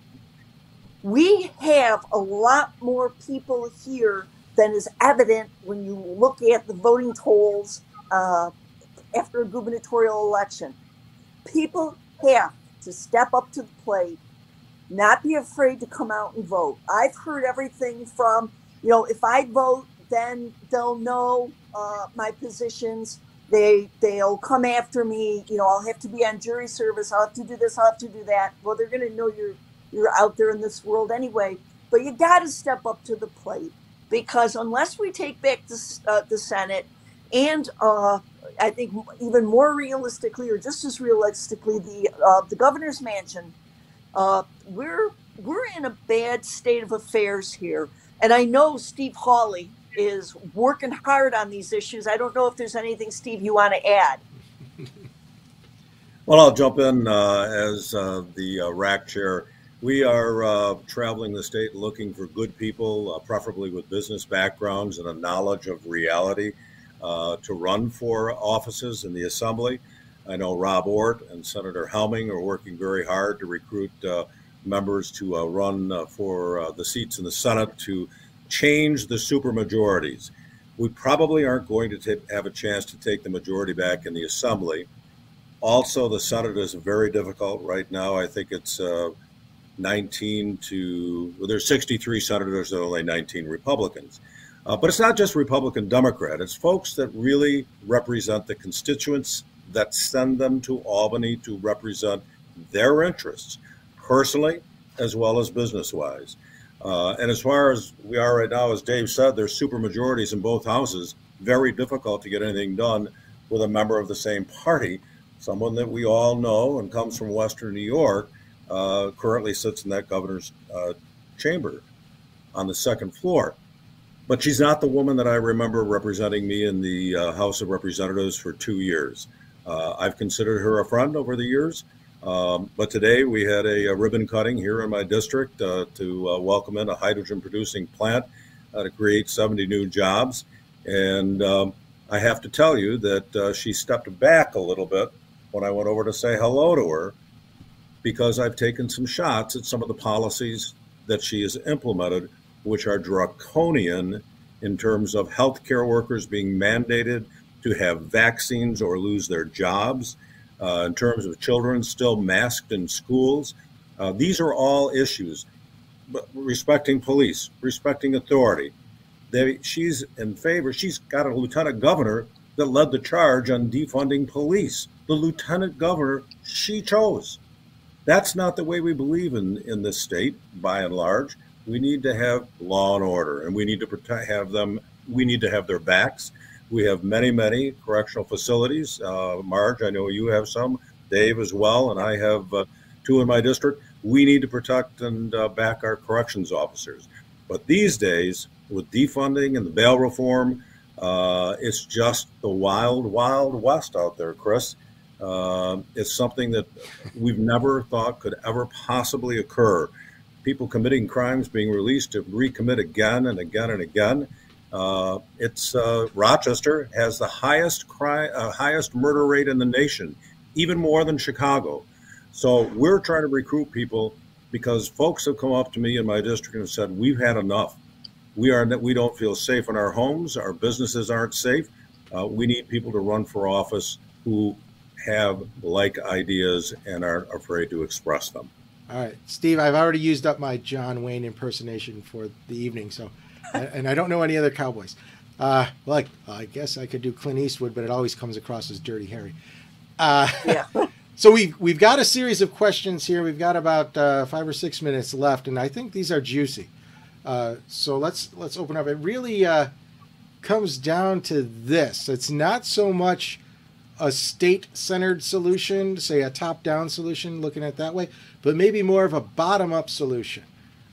We have a lot more people here than is evident when you look at the voting totals after a gubernatorial election. People have to step up to the plate, not be afraid to come out and vote. I've heard everything from, if I vote, then they'll know my positions. They'll come after me. I'll have to be on jury service. I'll have to do this. I'll have to do that. Well, they're going to know you're out there in this world anyway. But you got to step up to the plate, because unless we take back the Senate and I think even more realistically, or just as realistically, the governor's mansion, we're in a bad state of affairs here. And I know Steve Hawley is working hard on these issues. I don't know if there's anything, Steve, you want to add. Well, I'll jump in as the RAC chair. We are traveling the state looking for good people, preferably with business backgrounds and a knowledge of reality, to run for offices in the Assembly. I know Rob Ortt and Senator Helming are working very hard to recruit members to run for the seats in the Senate to change the supermajorities. We probably aren't going to have a chance to take the majority back in the Assembly. Also, the Senate is very difficult right now. I think it's 19 to, well, there's 63 senators, there are only 19 Republicans. But it's not just Republican Democrat. It's folks that really represent the constituents that send them to Albany to represent their interests, personally as well as business-wise. And as far as we are right now, as Dave said, there's supermajorities in both houses. Very difficult to get anything done with a member of the same party. Someone that we all know and comes from Western New York currently sits in that governor's chamber on the second floor. But she's not the woman that I remember representing me in the House of Representatives for 2 years. I've considered her a friend over the years. But today we had a ribbon cutting here in my district to welcome in a hydrogen producing plant to create 70 new jobs. And I have to tell you that she stepped back a little bit when I went over to say hello to her, because I've taken some shots at some of the policies that she has implemented, which are draconian in terms of healthcare workers being mandated to have vaccines or lose their jobs, in terms of children still masked in schools. These are all issues. But respecting police, respecting authority. She's in favor. She's got a lieutenant governor that led the charge on defunding police. The lieutenant governor she chose. That's not the way we believe in this state, by and large. We need to have law and order, and we need to have them. We need to have their backs. We have many, many correctional facilities. Marge, I know you have some. Dave as well, and I have 2 in my district. We need to protect and back our corrections officers. But these days, with defunding and the bail reform, it's just the wild, wild west out there, Chris. It's something that we've never thought could ever possibly occur. People committing crimes being released to recommit again and again and again. Rochester has the highest murder rate in the nation, even more than Chicago. So we're trying to recruit people because folks have come up to me in my district and said, we've had enough. We don't feel safe in our homes. Our businesses aren't safe. We need people to run for office who have like ideas and aren't afraid to express them. All right, Steve, I've already used up my John Wayne impersonation for the evening, so, and I don't know any other cowboys. I guess I could do Clint Eastwood, but it always comes across as Dirty Harry. Yeah. So we've got a series of questions here. We've got about 5 or 6 minutes left, and I think these are juicy. So let's open up. It really comes down to this. It's not so much a state-centered solution, say a top-down solution, looking at it that way, but maybe more of a bottom-up solution,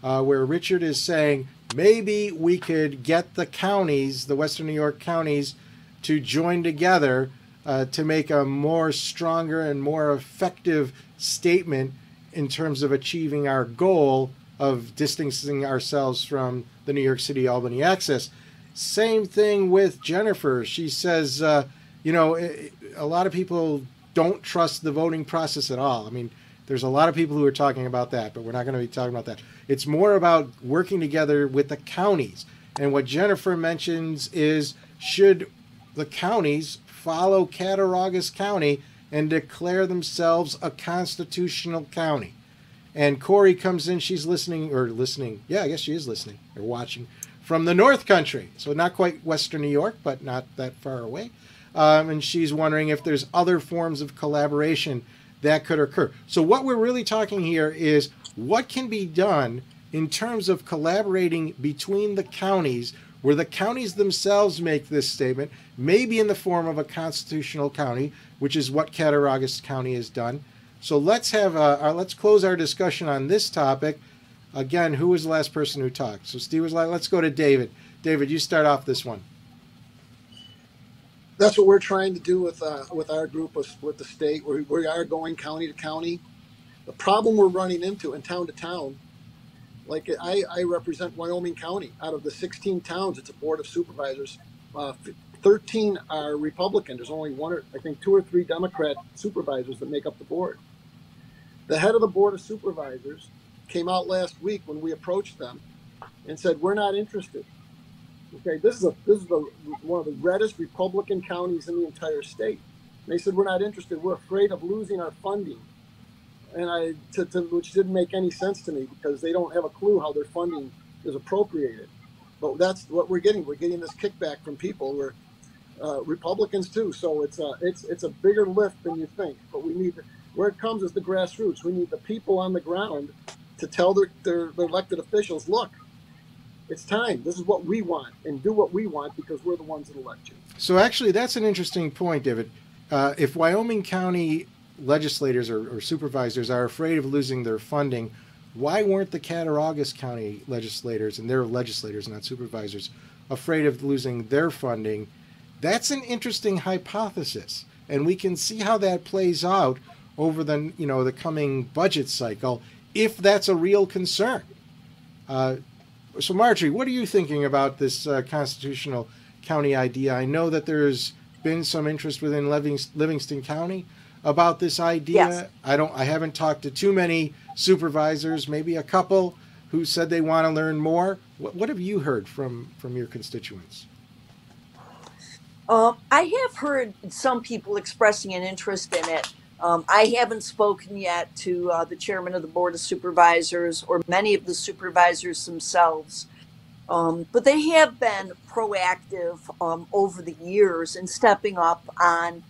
where Richard is saying maybe we could get the counties, the Western New York counties, to join together to make a more stronger and more effective statement in terms of achieving our goal of distancing ourselves from the New York City Albany access. Same thing with Jennifer. She says, a lot of people don't trust the voting process at all. I mean, there's a lot of people who are talking about that, but we're not going to be talking about that. It's more about working together with the counties. And what Jennifer mentions is, should the counties follow Cattaraugus County and declare themselves a constitutional county? And Corey comes in, she's listening. Yeah, I guess she is listening or watching from the North Country. So not quite Western New York, but not that far away. And she's wondering if there's other forms of collaboration that could occur. So what we're really talking here is what can be done in terms of collaborating between the counties, where the counties themselves make this statement, maybe in the form of a constitutional county, which is what Cattaraugus County has done. So let's have let's close our discussion on this topic. Again, who was the last person who talked? So Steve was like, let's go to David. David, you start off this one. That's what we're trying to do with our group with the state. We are going county to county. The problem we're running into in town to town, like I represent Wyoming County. Out of the 16 towns, it's a board of supervisors. 13 are Republican. There's only 2 or 3 Democrat supervisors that make up the board. The head of the board of supervisors came out last week when we approached them and said, we're not interested. Okay, this is one of the reddest Republican counties in the entire state. They said, we're not interested. We're afraid of losing our funding. And which didn't make any sense to me because they don't have a clue how their funding is appropriated. But that's what we're getting. We're getting this kickback from people. We're Republicans too. So it's a bigger lift than you think. But we need, where it comes is the grassroots. We need the people on the ground to tell their elected officials, look, it's time. This is what we want, and do what we want because we're the ones that elect you. So actually, that's an interesting point, David. If Wyoming County legislators or supervisors are afraid of losing their funding, why weren't the Cattaraugus County legislators, and they're legislators, not supervisors, afraid of losing their funding? That's an interesting hypothesis, and we can see how that plays out over the coming budget cycle, if that's a real concern. So Marjorie, what are you thinking about this constitutional county idea? I know that there's been some interest within Livingston County about this idea. Yes. I haven't talked to too many supervisors, maybe a couple, who said they want to learn more. What have you heard from your constituents? I have heard some people expressing an interest in it. I haven't spoken yet to the chairman of the Board of Supervisors or many of the supervisors themselves. But they have been proactive over the years in stepping up on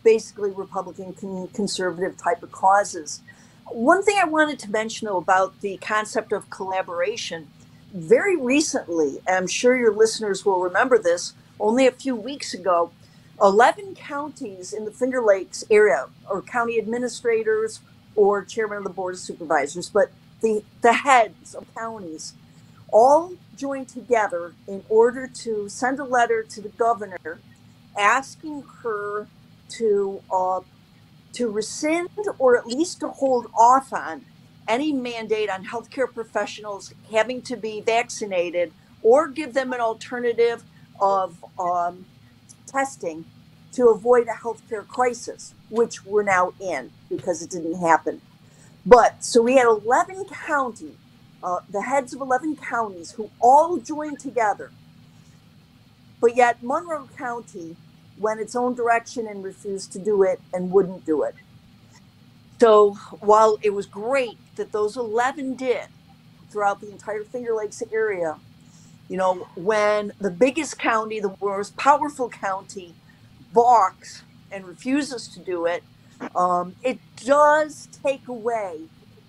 basically Republican conservative type of causes. One thing I wanted to mention, though, about the concept of collaboration, very recently, I'm sure your listeners will remember this, only a few weeks ago, 11 counties in the Finger Lakes area, or county administrators or chairman of the Board of Supervisors, but the heads of counties all joined together in order to send a letter to the governor asking her to rescind or at least to hold off on any mandate on healthcare professionals having to be vaccinated or give them an alternative of testing to avoid a healthcare crisis, which we're now in because it didn't happen. But so we had 11 counties, the heads of 11 counties who all joined together. But yet Monroe County went its own direction and refused to do it and wouldn't do it. So while it was great that those 11 did throughout the entire Finger Lakes area, when the biggest county, the most powerful county, balks and refuses to do it, it does take away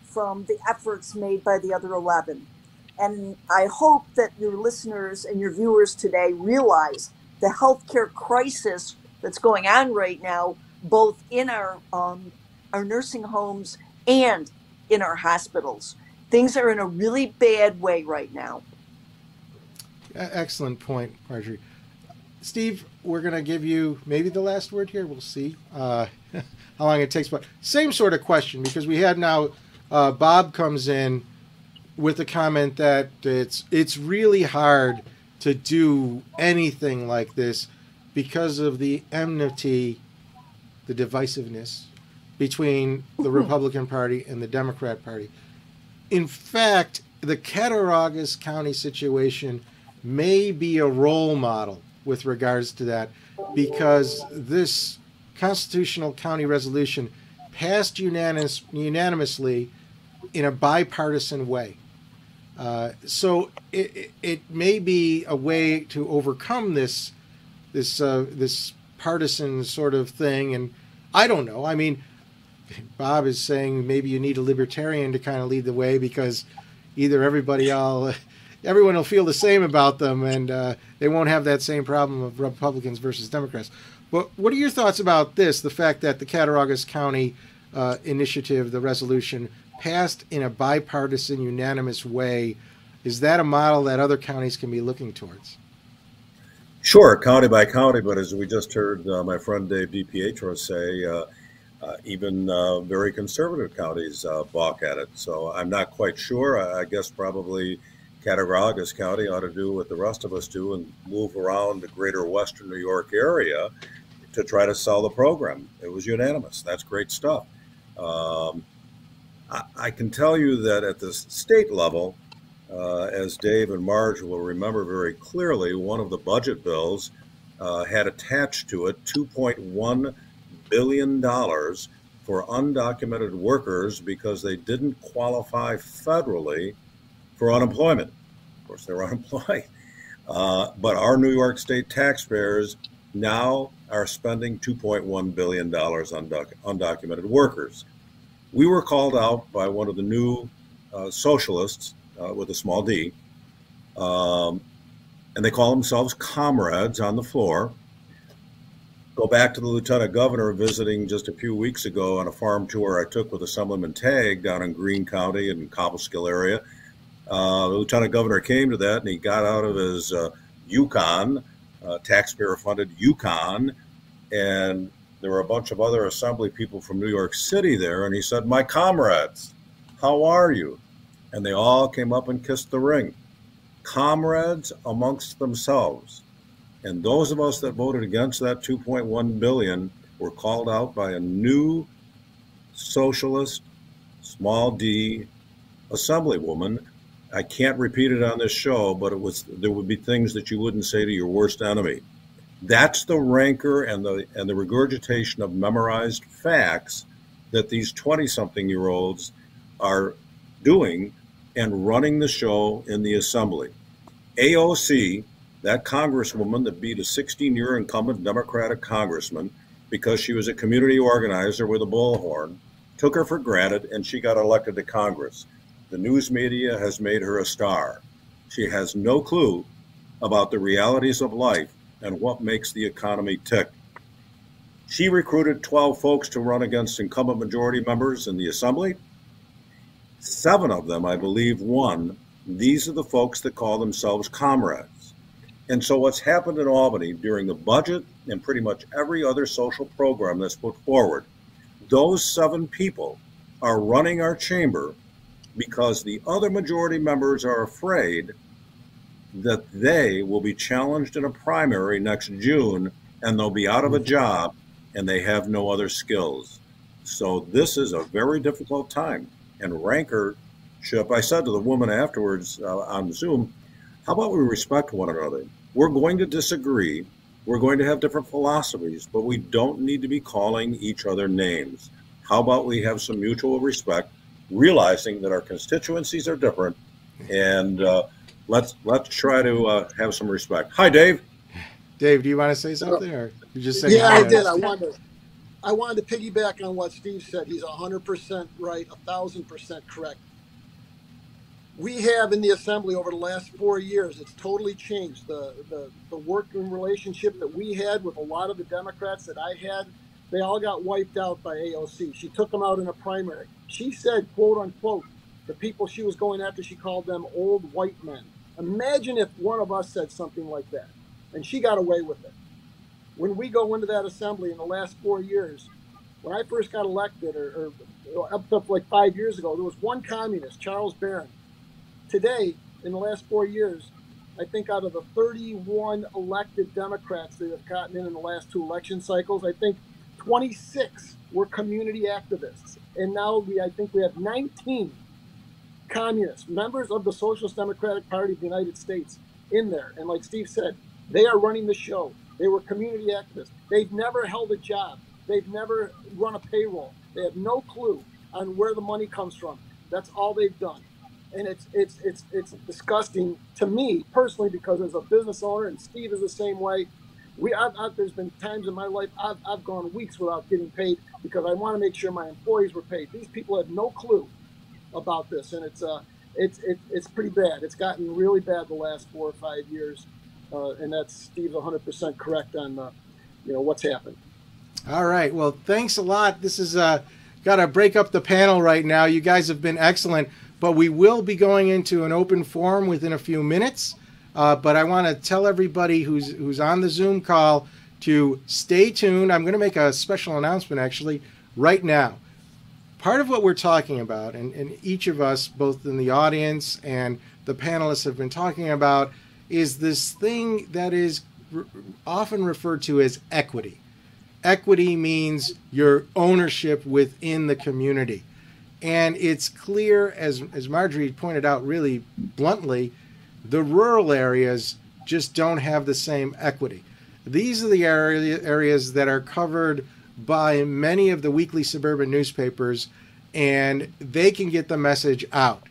from the efforts made by the other 11. And I hope that your listeners and your viewers today realize the healthcare crisis that's going on right now, both in our nursing homes and in our hospitals. Things are in a really bad way right now. Excellent point, Marjorie. Steve, we're going to give you maybe the last word here. We'll see how long it takes. But same sort of question, because we had now Bob comes in with a comment that it's really hard to do anything like this because of the enmity, the divisiveness between the Republican Party and the Democrat Party. In fact, the Cattaraugus County situation may be a role model with regards to that, because this constitutional county resolution passed unanimously in a bipartisan way. So it may be a way to overcome this partisan sort of thing. And I don't know. I mean, Bob is saying maybe you need a libertarian to kind of lead the way, because either everyone will feel the same about them, and they won't have that same problem of Republicans versus Democrats. But what are your thoughts about this, the fact that the Cattaraugus County initiative, the resolution, passed in a bipartisan, unanimous way? Is that a model that other counties can be looking towards? Sure, county by county, but as we just heard my friend Dave DiPietro say, even very conservative counties balk at it. So I'm not quite sure. I guess probably Cattaraugus County ought to do what the rest of us do and move around the greater Western New York area to try to sell the program. It was unanimous. That's great stuff. I can tell you that at the state level, as Dave and Marge will remember very clearly, one of the budget bills had attached to it $2.1 billion for undocumented workers because they didn't qualify federally for unemployment. Of course, they were unemployed. But our New York State taxpayers now are spending $2.1 billion on undocumented workers. We were called out by one of the new socialists with a small d, and they call themselves comrades on the floor. Go back to the lieutenant governor visiting just a few weeks ago on a farm tour I took with Assemblyman Tagg down in Greene County and Cobleskill area. The lieutenant governor came to that and he got out of his Yukon, taxpayer-funded Yukon, and there were a bunch of other assembly people from New York City there, and he said, "My comrades, how are you?" And they all came up and kissed the ring. Comrades amongst themselves. And those of us that voted against that $2.1 billion were called out by a new socialist, small d, assemblywoman. I can't repeat it on this show, but there would be things that you wouldn't say to your worst enemy. That's the rancor and the regurgitation of memorized facts that these 20-something-year-olds are doing and running the show in the assembly. AOC, that congresswoman that beat a 16-year incumbent Democratic congressman because she was a community organizer with a bullhorn, took her for granted, and she got elected to Congress. The news media has made her a star. She has no clue about the realities of life and what makes the economy tick. She recruited 12 folks to run against incumbent majority members in the assembly. 7 of them, I believe, won. These are the folks that call themselves comrades. And so what's happened in Albany during the budget and pretty much every other social program that's put forward, those 7 people are running our chamber because the other majority members are afraid that they will be challenged in a primary next June and they'll be out of a job and they have no other skills. So this is a very difficult time. And rancorship, I said to the woman afterwards on Zoom, how about we respect one another? We're going to disagree. We're going to have different philosophies, but we don't need to be calling each other names. How about we have some mutual respect, realizing that our constituencies are different, and let's try to have some respect. Hi, Dave. Dave, do you want to say something, or you just say? Yeah, I did. I wanted to piggyback on what Steve said. He's 100% right, 1,000% correct. We have in the assembly over the last 4 years, it's totally changed. The working relationship that we had with a lot of the Democrats that I had, they all got wiped out by AOC. She took them out in a primary. She said, quote unquote, the people she was going after, she called them old white men. Imagine if one of us said something like that, and she got away with it. When we go into that assembly in the last 4 years, when I first got elected, or up to like 5 years ago, there was one communist, Charles Barron. Today, in the last 4 years, I think out of the 31 elected Democrats that have gotten in the last 2 election cycles, I think 26 were community activists. And now I think we have 19 communists, members of the Socialist Democratic Party of the United States in there. And like Steve said, they are running the show. They were community activists. They've never held a job. They've never run a payroll. They have no clue on where the money comes from. That's all they've done. And it's disgusting to me personally, because as a business owner, and Steve is the same way, there's been times in my life I've gone weeks without getting paid because I want to make sure my employees were paid. These people have no clue about this, and it's pretty bad. It's gotten really bad the last 4 or 5 years, and that's Steve's 100% correct on what's happened. All right. Well, thanks a lot. This is got to break up the panel right now. You guys have been excellent. But we will be going into an open forum within a few minutes. But I want to tell everybody who's on the Zoom call to stay tuned. I'm going to make a special announcement actually right now. Part of what we're talking about, and each of us, both in the audience and the panelists have been talking about, is this thing that is often referred to as equity. Equity means your ownership within the community. And it's clear, as Marjorie pointed out really bluntly, the rural areas just don't have the same equity. These are the areas that are covered by many of the weekly suburban newspapers, and they can get the message out.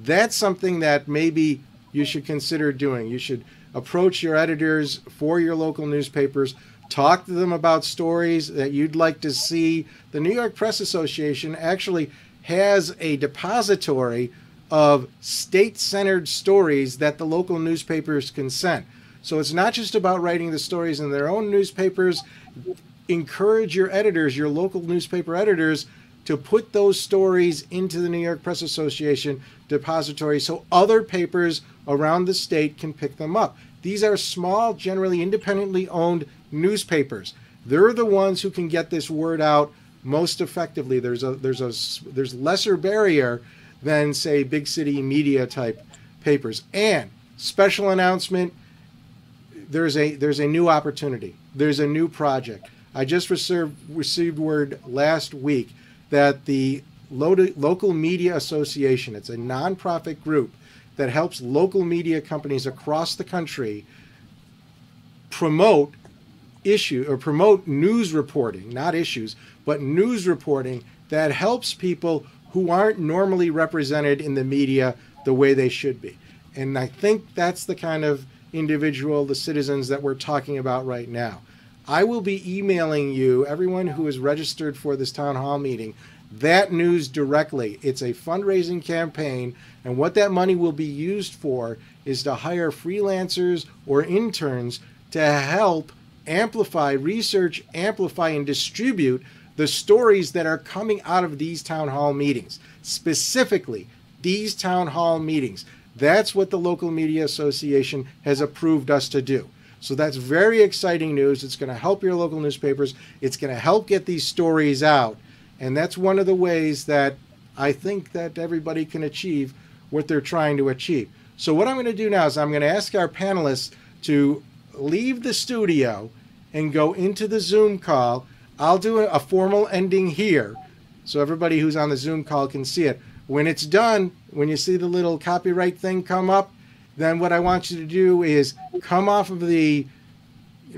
That's something that maybe you should consider doing. You should approach your editors for your local newspapers, talk to them about stories that you'd like to see. The New York Press Association actually has a depository of state-centered stories that the local newspapers can send. So it's not just about writing the stories in their own newspapers. Encourage your editors, your local newspaper editors, to put those stories into the New York Press Association depository so other papers around the state can pick them up. These are small, generally independently owned newspapers. They're the ones who can get this word out most effectively. There's lesser barrier than, say, big city media type papers. And special announcement, there's a new opportunity. There's a new project. I just received word last week that the Local Media Association, it's a nonprofit group that helps local media companies across the country promote news reporting, not issues, but news reporting that helps people who aren't normally represented in the media the way they should be. And I think that's the kind of individual, the citizens that we're talking about right now. I will be emailing you, everyone who is registered for this town hall meeting, that news directly. It's a fundraising campaign, and what that money will be used for is to hire freelancers or interns to help amplify, research, amplify, and distribute the stories that are coming out of these town hall meetings. Specifically, these town hall meetings. That's what the Local Media Association has approved us to do. So that's very exciting news. It's going to help your local newspapers. It's going to help get these stories out. And that's one of the ways that I think that everybody can achieve what they're trying to achieve. So what I'm going to do now is I'm going to ask our panelists to leave the studio and go into the Zoom call. I'll do a formal ending here so everybody who's on the Zoom call can see it. When it's done, when you see the little copyright thing come up, then what I want you to do is come off of the,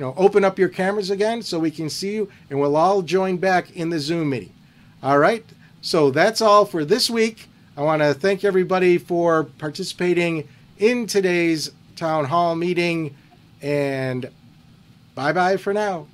open up your cameras again so we can see you, and we'll all join back in the Zoom meeting. All right, so that's all for this week. I want to thank everybody for participating in today's town hall meeting, and bye-bye for now.